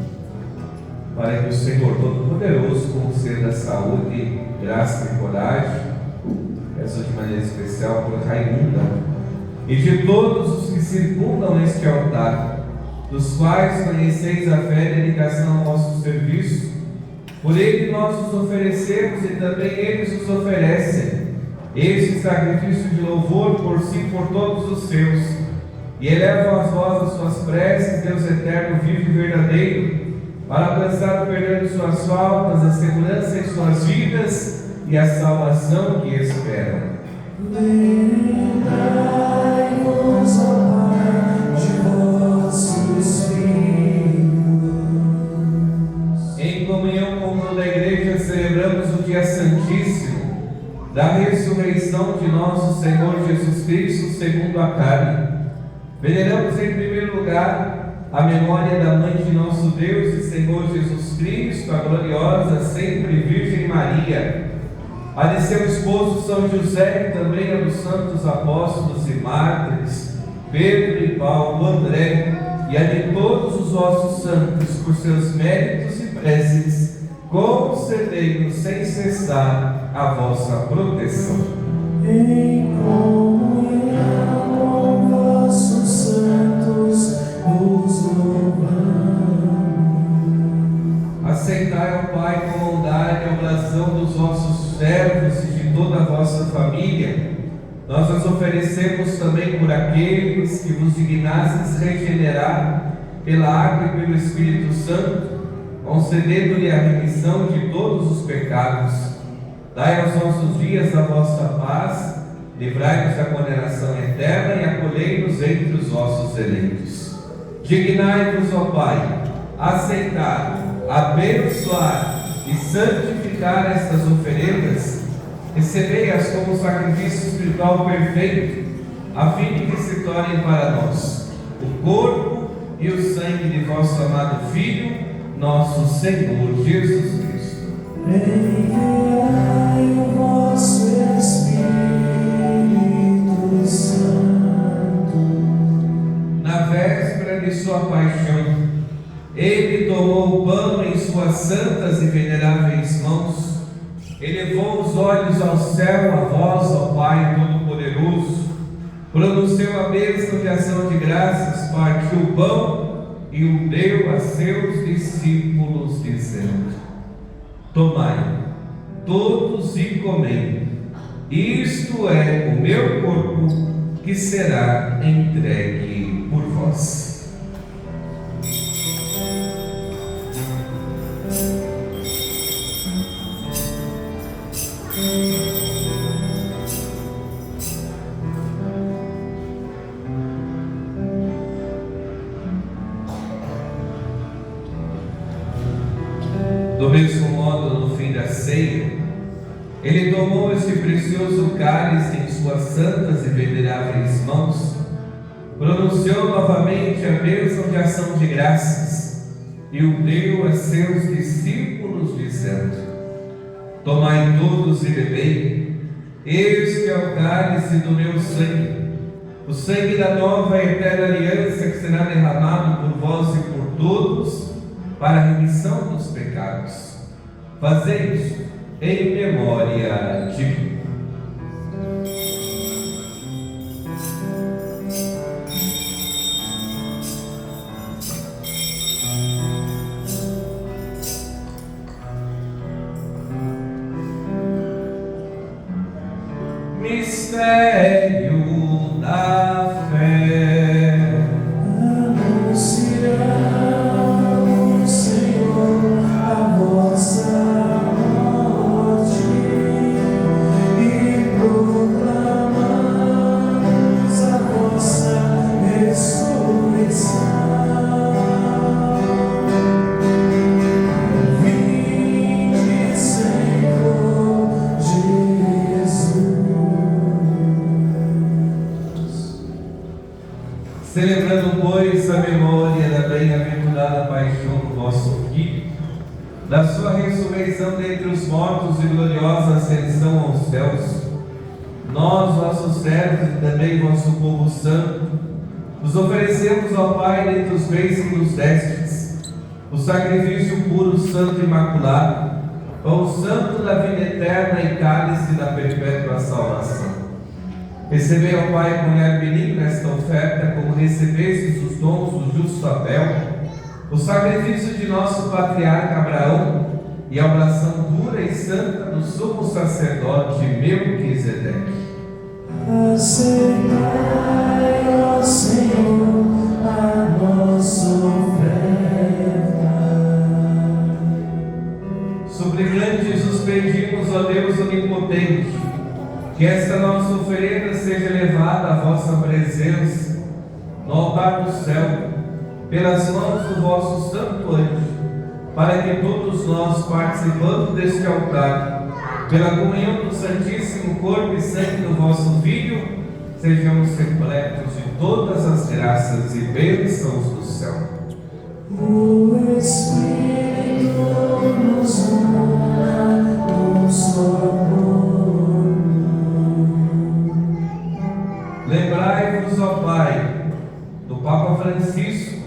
para que o Senhor Todo-Poderoso conceda saúde, graça e coragem. Peço de maneira especial por Raimunda e de todos os que circundam este altar, dos quais conheceis a fé e dedicação ao vosso serviço. Por ele nós os oferecemos e também eles nos oferecem este sacrifício de louvor por si e por todos os seus, e elevam as vós as suas preces, Deus eterno, vivo e verdadeiro, para alcançar o perdão de suas faltas, a segurança em suas vidas e a salvação que esperam. Lembrai-vos, ó Pai, de vossos filhos. Em comunhão com toda a Igreja, celebramos o dia santíssimo da ressurreição de nosso Senhor Jesus Cristo segundo a carne. Veneramos em primeiro lugar a memória da Mãe de nosso Deus e Senhor Jesus Cristo, a gloriosa sempre Virgem Maria, a de seu esposo São José, e também a dos santos apóstolos e mártires, Pedro e Paulo, André, e a de todos os vossos santos, por seus méritos e preces, concedei-nos sem cessar a vossa proteção. Em comunhão com vossos santos, os louvamos. Aceitai, ó Pai, com bondade a oração dos vossos servos e de toda a vossa família. Nós as oferecemos também por aqueles que vos dignastes regenerar pela água e pelo Espírito Santo, concedendo-lhe a remissão de todos os pecados. Dai aos nossos dias a vossa paz, livrai-nos da condenação eterna e acolhei-nos entre os vossos eleitos. Dignai-vos, ó Pai, aceitar, abençoar e santificar estas oferendas, recebei-as como sacrifício espiritual perfeito, a fim de que se tornem para nós o corpo e o sangue de vosso amado Filho, nosso Senhor Jesus Cristo. Enviai o vosso Espírito Santo. Na véspera de sua paixão, ele tomou o pão em suas santas e veneráveis mãos, elevou os olhos ao céu, a vós, ó Pai Todo-Poderoso, pronunciou a bênção de ação de graças, partiu o pão e o deu a seus discípulos, dizendo: tomai, todos e comei, isto é o meu corpo que será entregue por vós. Do mesmo modo, no fim da ceia, ele tomou este precioso cálice em suas santas e veneráveis mãos, pronunciou novamente a bênção de ação de graças e o deu a seus discípulos, dizendo: tomai todos e bebei, este é o cálice do meu sangue, o sangue da nova e eterna aliança, que será derramado por vós e por todos para a remissão dos pecados. Fazei isso em memória de mim. Mistério da fé. Anunciamos, Senhor, a vossa morte e proclamamos a vossa ressurreição. Vinde, Senhor Jesus. Celebrando, pois, a memória da bem-aventurada paixão do vosso Filho, da sua ressurreição dentre os mortos e gloriosa ascensão aos céus, nós, vossos servos e também vosso povo santo, nos oferecemos ao Pai dentre os bens que nos destes, o sacrifício puro, santo e imaculado, pão santo da vida eterna e cálice da perpétua salvação. Recebei, ó Pai, com olhar benigno esta oferta, como recebestes os dons do justo Abel, o sacrifício de nosso patriarca Abraão e a oração dura e santa do sumo sacerdote Melquisedeque. Aceitai, ó Senhor, a nossa oferta. Suplicantes os pedimos, ó Deus onipotente, que esta nossa oferenda seja levada à vossa presença no altar do céu, pelas mãos do vosso santo anjo, para que todos nós, participando deste altar, pela comunhão do Santíssimo Corpo e Sangue do vosso Filho, sejamos repletos de todas as graças e bênçãos do céu. O Espírito nos una num só corpo. Lembrai-vos, ó Pai, do Papa Francisco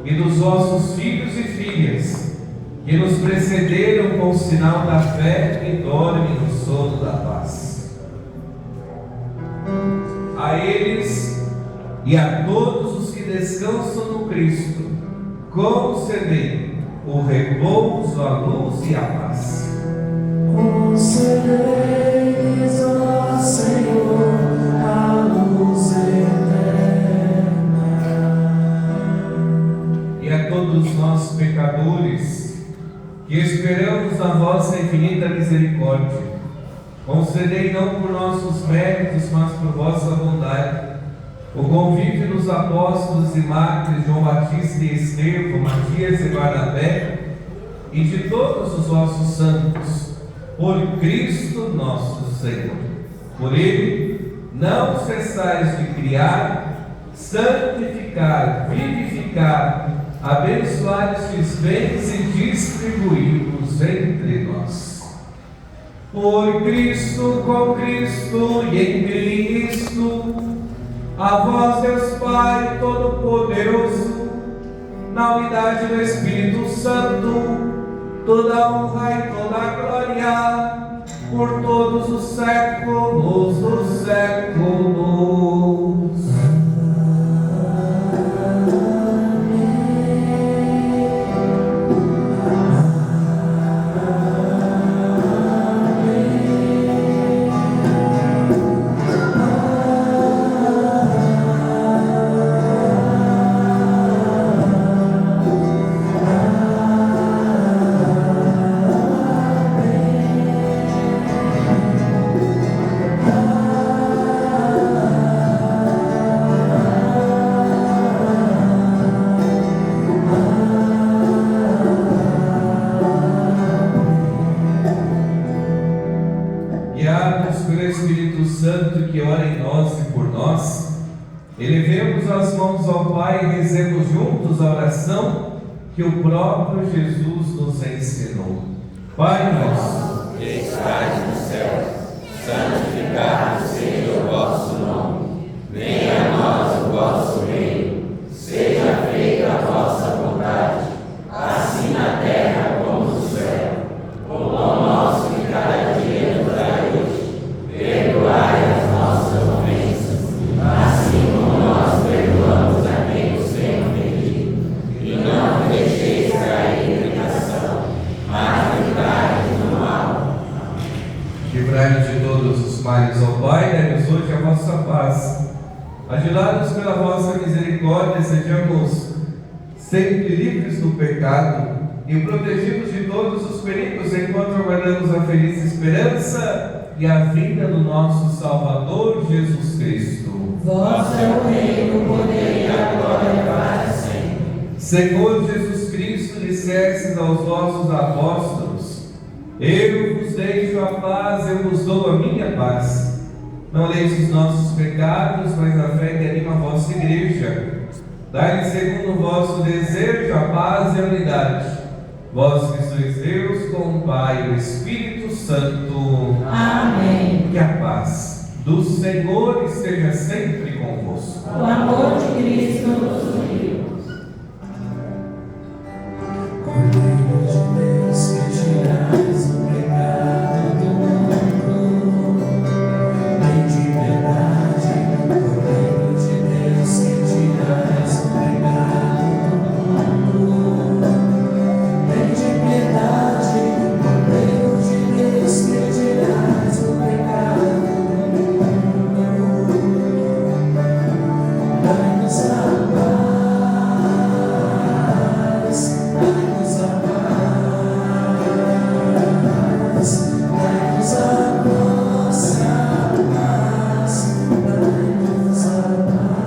e dos vossos filhos e filhas, que nos precederam com o sinal da fé e dormem no sono da paz. A eles e a todos os que descansam no Cristo, concedei o repouso, a luz e a paz. Concedei-lhes, ó Senhor, a luz eterna. E a todos nós, pecadores, que esperamos na vossa infinita misericórdia, Concedei não por nossos méritos, mas por vossa bondade, o convívio dos apóstolos e mártires João Batista e Estevão, Matias e Barnabé, e de todos os vossos santos, por Cristo nosso Senhor. Por Ele, não cessais de criar, santificar, vivificar, abençoar estes bens e distribuí-los entre nós. Por Cristo, com Cristo e em Cristo, a vós, Deus Pai Todo-Poderoso, na unidade do Espírito Santo, toda honra e toda glória, por todos os séculos dos séculos. Que ora em nós e por nós, elevemos as mãos ao Pai e rezemos juntos a oração que o próprio Jesus nos ensinou. Pai nosso, que estais no céu, santificado seja o vosso nome. Venha a nós o vosso reino. Seja feita a vossa vontade, assim na terra como no céu. O pão nosso de cada dia nos dai hoje. Perdoai as nossas ofensas, assim como nós perdoamos a quem nos tem ofendido. E não nos deixeis cair em tentação, mas livrai-nos do mal. livrai-nos de todos os males, ó Pai, dai-nos hoje a vossa paz. Ajudai-nos pela vossa misericórdia, sejamos sempre livres do pecado e protegidos de todos os perigos, enquanto aguardamos a feliz esperança e a vinda do nosso Salvador Jesus Cristo. Vosso é o reino, o poder e a glória para sempre. Senhor Jesus Cristo, dissestes aos vossos apóstolos: eu vos deixo a paz, eu vos dou a minha paz. Não leis os nossos pecados, mas a fé que anima a vossa igreja. Dai-lhe segundo o vosso desejo a paz e a unidade. Vós que sois Deus, com o Pai e o Espírito Santo. Amém. Que a paz do Senhor esteja sempre convosco. O amor de Cristo nos uniu. Cordeiro de Deus, que tirais o pecado do mundo, vem de piedade. Cordeiro de Deus, que tirais o pecado do mundo, vem de piedade. Cordeiro de Deus, que tirais o pecado do mundo, dai-nos a paz, dai-nos a paz, dai-nos a vossa paz, dai-nos a paz.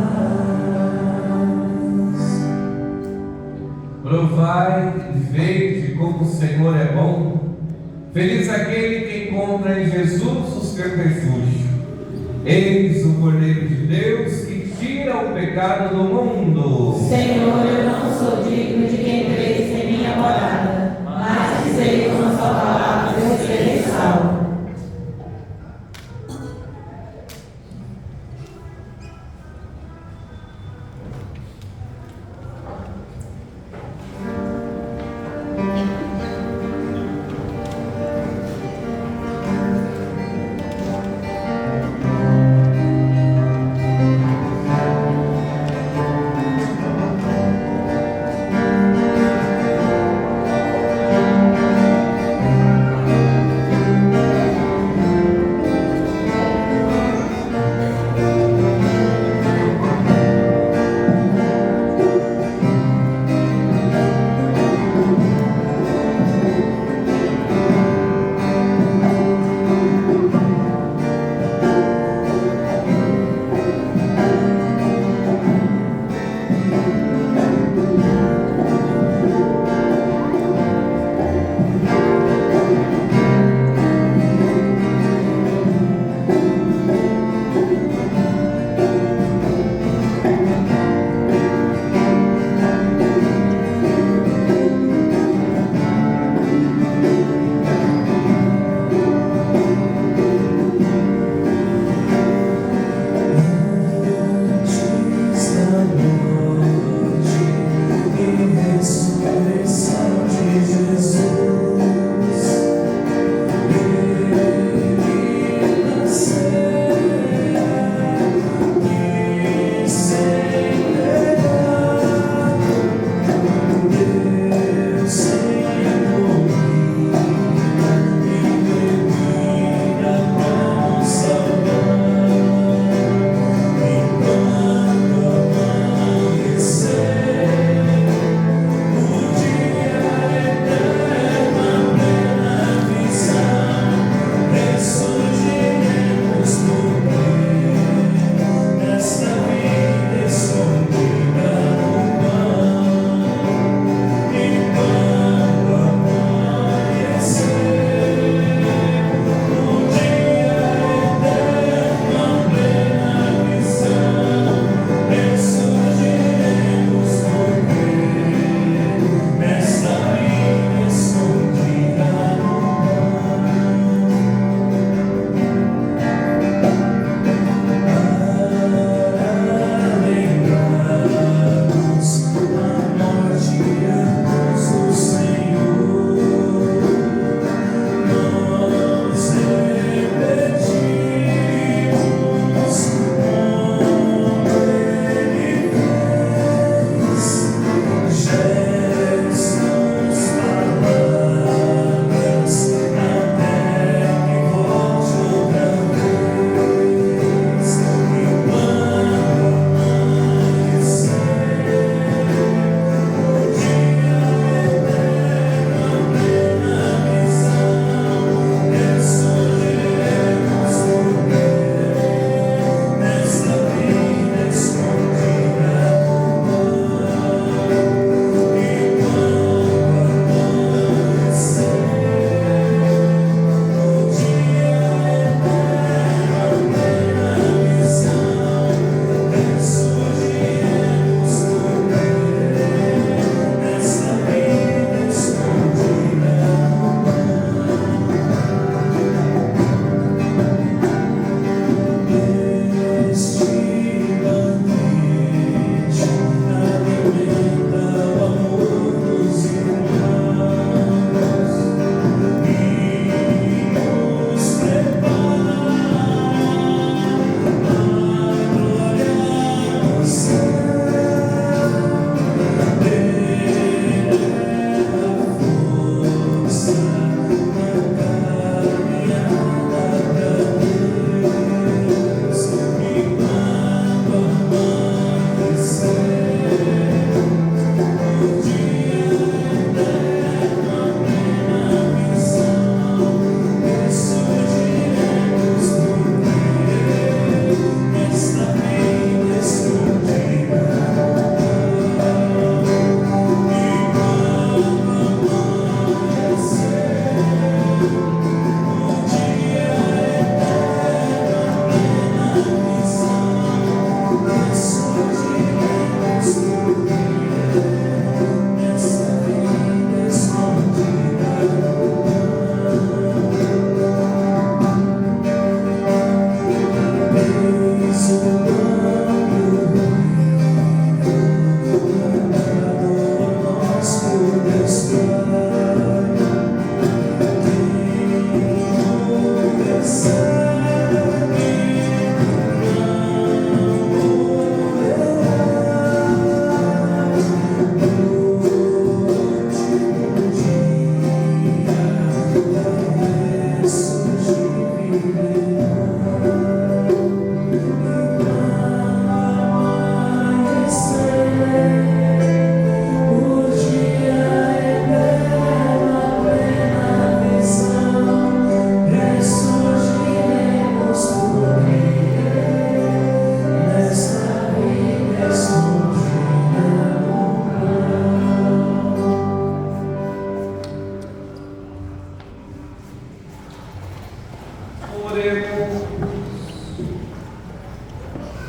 Provai e vede como o Senhor é bom. Feliz aquele que encontra em Jesus o seu refúgio. Eis o Cordeiro de Deus que tira o pecado do mundo. Senhor, eu não sou digno de que entreis em minha morada, mas dizei uma só palavra e eu serei salvo.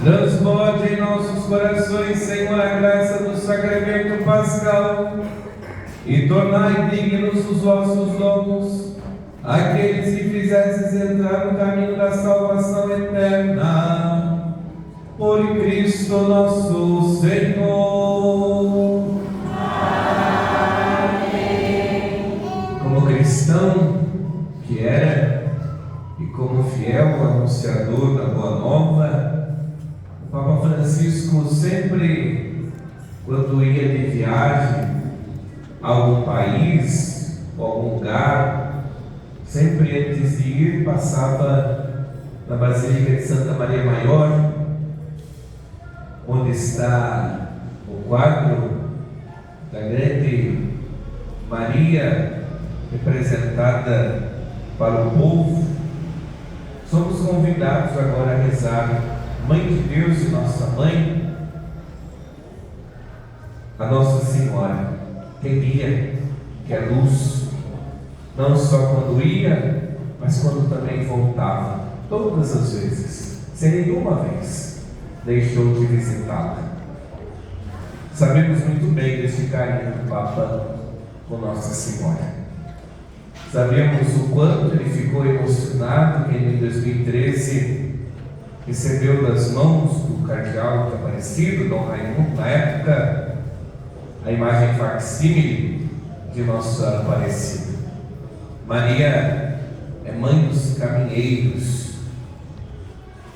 Transborde em nossos corações, Senhor, a graça do sacramento pascal e tornai dignos os vossos dons aqueles que fizestes entrar no caminho da salvação eterna. Por Cristo nosso Senhor. Amém. fiel anunciador da Boa Nova. O Papa Francisco sempre, quando ia de viagem a algum país ou algum lugar, sempre antes de ir passava na Basílica de Santa Maria Maior, onde está o quadro da grande Maria representada para o povo. Somos convidados agora a rezar Mãe de Deus e Nossa Mãe, a Nossa Senhora, que guia, que é luz, não só quando ia, mas quando também voltava, todas as vezes, sem nenhuma vez deixou de visitá-la. Sabemos muito bem desse carinho do Papa com Nossa Senhora. Sabemos o quanto ele ficou emocionado que em 2013 recebeu das mãos do cardeal Aparecido, Dom Raimundo, na época, a imagem facsímile de Nossa Senhora Aparecida. Maria é mãe dos caminheiros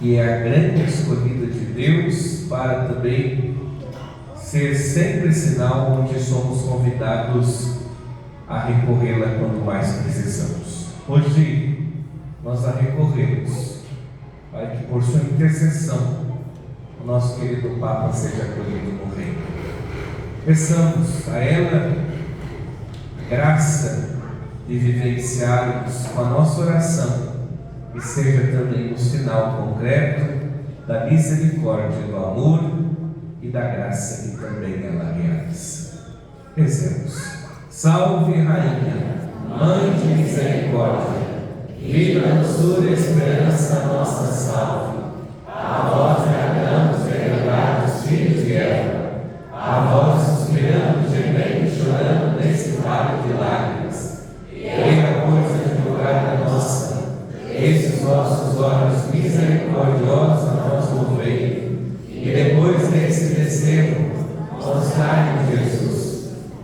e é a grande escolhida de Deus para também ser sempre sinal onde somos convidados a recorrê-la quando mais precisamos. Hoje nós a recorremos para que por sua intercessão o nosso querido Papa seja acolhido no reino. Peçamos a ela graça de vivenciarmos com a nossa oração e seja também um sinal concreto da misericórdia, do amor e da graça que também ela realiza. Rezemos. Salve, Rainha, Mãe de Misericórdia, livra-nos dura esperança nossa salve. A vós bradamos, venerados filhos de Eva, a vós suspiramos, gemendo e chorando nesse vale de lágrimas. Eia, coisa divulgada nossa, esses vossos olhos misericordiosos a nós volvei, e depois desse desterro, mostrai-nos Jesus.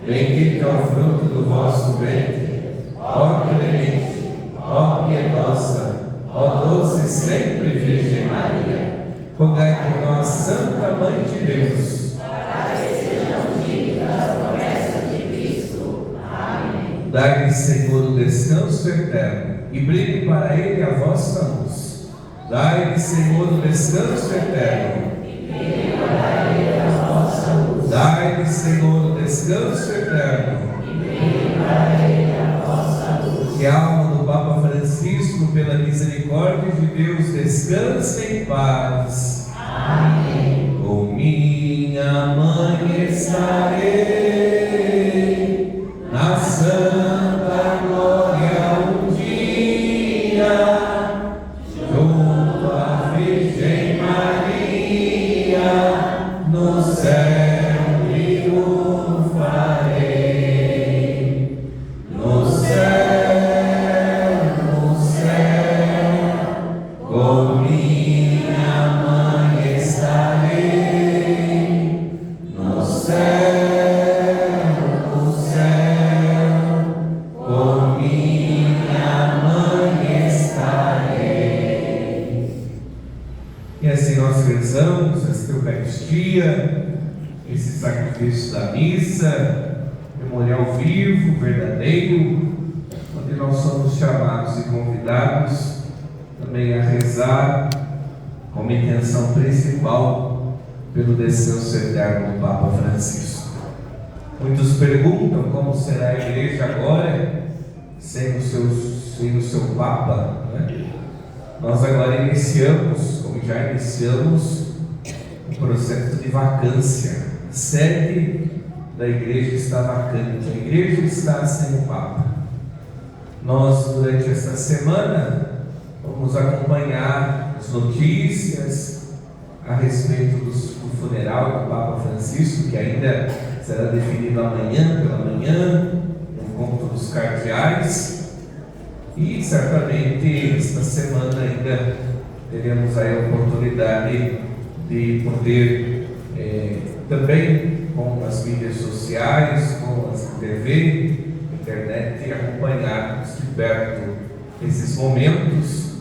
Bendito é o fruto do vosso ventre, ó clemente, ó piedosa, ó doce sempre Virgem Maria. Rogai por nós, Santa Mãe de Deus, para que sejamos dignos das promessas de Cristo. Amém. Dai-lhe, Senhor, o descanso eterno, e brilhe para ele a vossa luz. Dai-lhe, Senhor, o descanso eterno, e brilhe para ele a vossa luz. Dai-lhe, Senhor, o descanso eterno, e brilhe para ele a vossa luz. Que a alma do Papa Francisco, pela misericórdia de Deus, descanse em paz. Amém. Com minha mãe estarei na santa glória um dia, junto à Virgem Maria, no céu. Esse sacrifício da missa, memorial vivo, verdadeiro, onde nós somos chamados e convidados também a rezar como intenção principal pelo descanso eterno do Papa Francisco. Muitos perguntam como será a igreja agora sem o seu Papa, né? Nós agora iniciamos, como já iniciamos, um processo de vacância. A sede da igreja está vacante, a igreja está sem o Papa. Nós, durante esta semana, vamos acompanhar as notícias a respeito do funeral do Papa Francisco, que ainda será definido amanhã pela manhã, no encontro dos cardeais, e certamente esta semana ainda teremos aí a oportunidade de poder também com as mídias sociais, com as TV, internet, acompanhar de perto esses momentos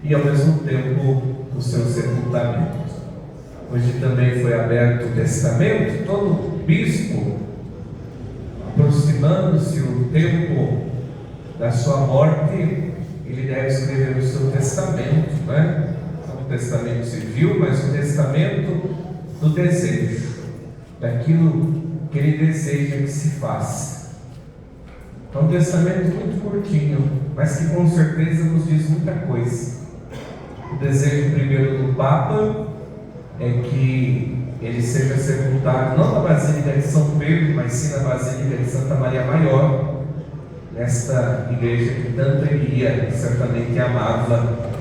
e ao mesmo tempo o seu sepultamento. Hoje também foi aberto o testamento. Todo bispo, aproximando-se o tempo da sua morte, ele deve escrever o seu testamento, né? Não o testamento civil, mas o testamento do desejo, daquilo que ele deseja que se faça. É um testamento muito curtinho, mas que com certeza nos diz muita coisa. O desejo primeiro do Papa é que ele seja sepultado não na Basílica de São Pedro, mas sim na Basílica de Santa Maria Maior, nesta igreja que tanto ele ia, certamente amava.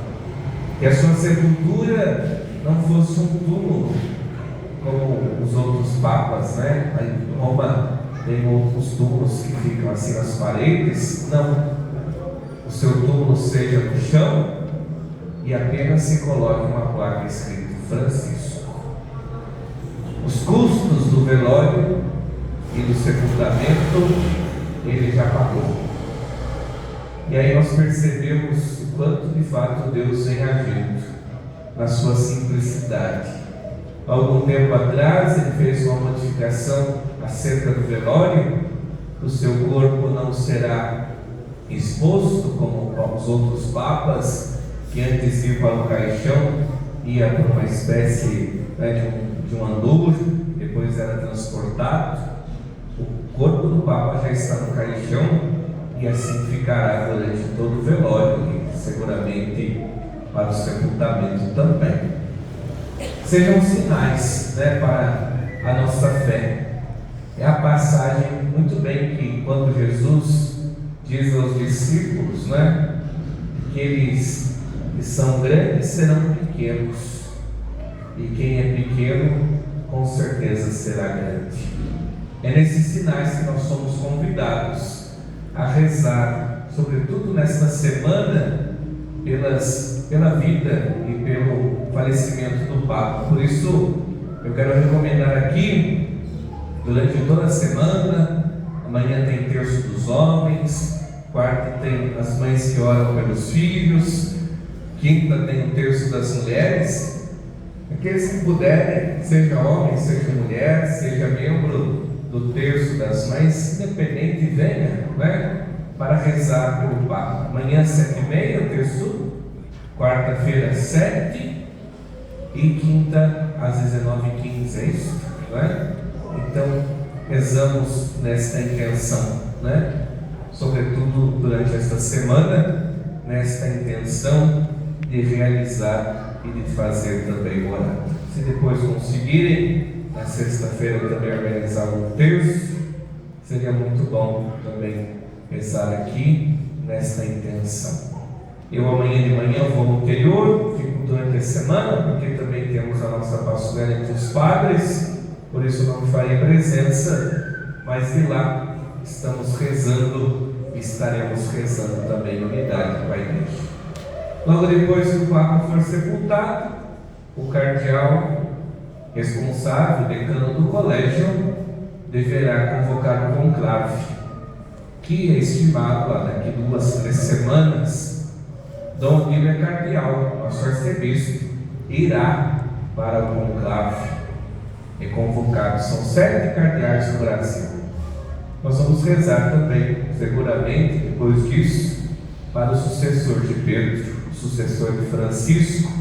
Que a sua sepultura não fosse um túmulo como os outros papas, né? Aí em Roma tem outros túmulos que ficam assim nas paredes. Não, o seu túmulo seja no chão e apenas se coloque uma placa escrita Francisco. Os custos do velório e do sepultamento ele já pagou. E aí nós percebemos o quanto de fato Deus vem agindo na sua simplicidade. Há algum tempo atrás ele fez uma modificação acerca do velório. O seu corpo não será exposto como os outros papas, que antes iam para o caixão, ia para uma espécie, né, de um andor, depois era transportado. O corpo do Papa já está no caixão e assim ficará durante todo o velório e seguramente para o sepultamento também. Sejam sinais, né, para a nossa fé. É a passagem muito bem que quando Jesus diz aos discípulos, né, que eles que são grandes serão pequenos, e quem é pequeno com certeza será grande. É nesses sinais que nós somos convidados a rezar, sobretudo nesta semana, pela vida e pelo falecimento do Papa. Por isso, eu quero recomendar aqui, durante toda a semana, amanhã tem terço dos homens, quarta tem as mães que oram pelos filhos, quinta tem o terço das mulheres. Aqueles que puderem, seja homem, seja mulher, seja membro do terço das mães, independente, venha, né, para rezar pelo Papa. Amanhã 7h30 o terço, quarta-feira 7 e quinta às 19h15, é isso? Né? Então rezamos nesta intenção, né? Sobretudo durante esta semana, nesta intenção de realizar e de fazer também o orado. Se depois conseguirem, na sexta-feira também organizar um terço, seria muito bom também rezar aqui nesta intenção. Eu amanhã de manhã vou ao interior, fico durante a semana, porque também temos a nossa pastoral entre os padres, por isso não farei presença, mas de lá estamos rezando e estaremos rezando também em unidade com a igreja. Logo depois que o Papa for sepultado, o cardeal responsável, decano do colégio, deverá convocar um conclave, que é estimado lá daqui 2-3 semanas. Dom Nilo é cardeal, nosso arcebispo, irá para o conclave. É convocado, são 7 cardeais no Brasil. Nós vamos rezar também, seguramente, depois disso, para o sucessor de Pedro, o sucessor de Francisco,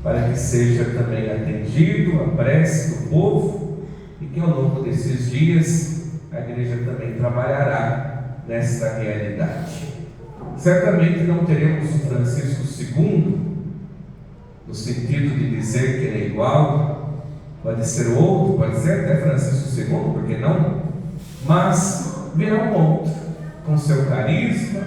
para que seja também atendido a prece do povo e que ao longo desses dias a igreja também trabalhará nesta realidade. Certamente não teremos o Francisco II, no sentido de dizer que ele é igual, pode ser outro, pode ser até Francisco II, por que não? Mas virá um outro, com seu carisma,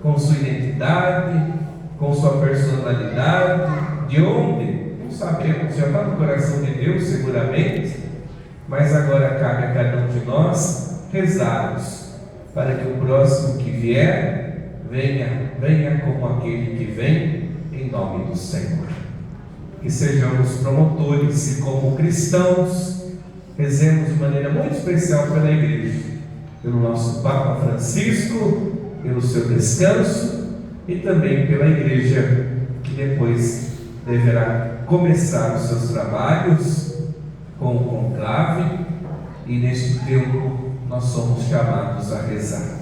com sua identidade, com sua personalidade. De onde? Não sabemos, já está no coração de Deus seguramente, mas agora cabe a cada um de nós rezarmos para que o próximo que vier venha como aquele que vem, em nome do Senhor. Que sejamos promotores e como cristãos rezemos de maneira muito especial pela igreja, pelo nosso Papa Francisco, pelo seu descanso e também pela igreja que depois deverá começar os seus trabalhos com o conclave, e neste tempo nós somos chamados a rezar.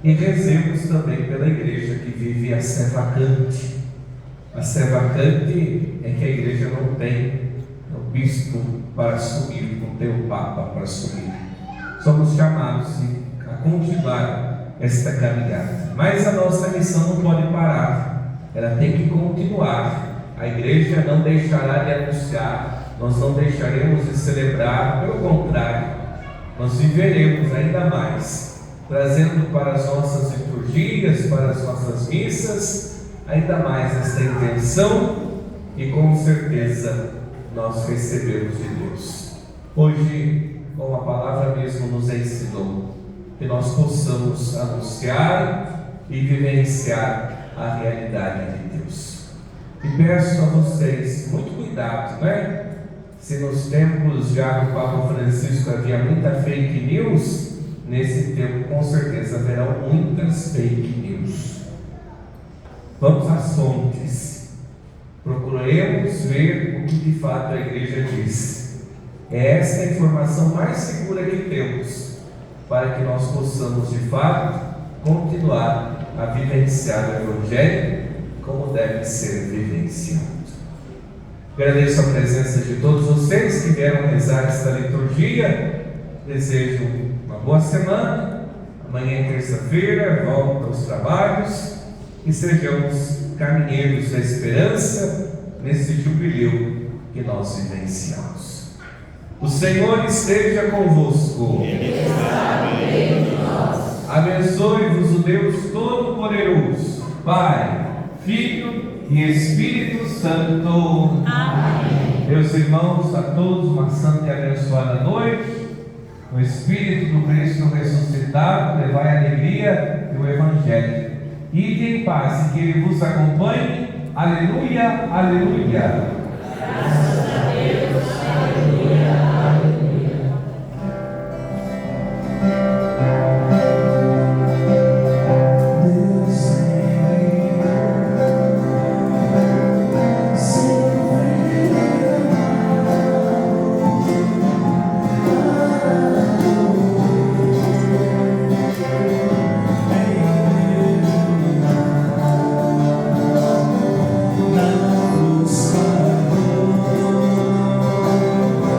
E rezemos também pela igreja que vive a sé vacante. A sé vacante é que a igreja não tem o bispo para assumir, não tem o papa para assumir. Somos chamados a continuar esta caminhada. Mas a nossa missão não pode parar, ela tem que continuar. A igreja não deixará de anunciar, nós não deixaremos de celebrar, pelo contrário, nós viveremos ainda mais, trazendo para as nossas liturgias, para as nossas missas, ainda mais esta intenção, e com certeza nós recebemos de Deus. Hoje, como a palavra mesmo nos ensinou, que nós possamos anunciar e vivenciar a realidade de Deus. E peço a vocês muito cuidado, né? Se nos tempos já do Papa Francisco havia muita fake news, nesse tempo com certeza haverão muitas fake news. Vamos às fontes, procuremos ver o que de fato a igreja diz. É esta a informação mais segura que temos, para que nós possamos de fato continuar a vivenciar o Evangelho como deve ser vivenciado. Agradeço a presença de todos vocês que vieram rezar esta liturgia. Desejo uma boa semana. Amanhã é terça-feira, volta aos trabalhos, e sejamos caminheiros da esperança nesse jubileu que nós vivenciamos. O Senhor esteja convosco. Abençoe-vos o Deus Todo-Poderoso, Pai, Filho e Espírito Santo. Amém. Meus irmãos, a todos uma santa e abençoada noite. O Espírito do Cristo ressuscitado, levai a alegria e o Evangelho. Ide em paz e que Ele vos acompanhe. Aleluia, aleluia.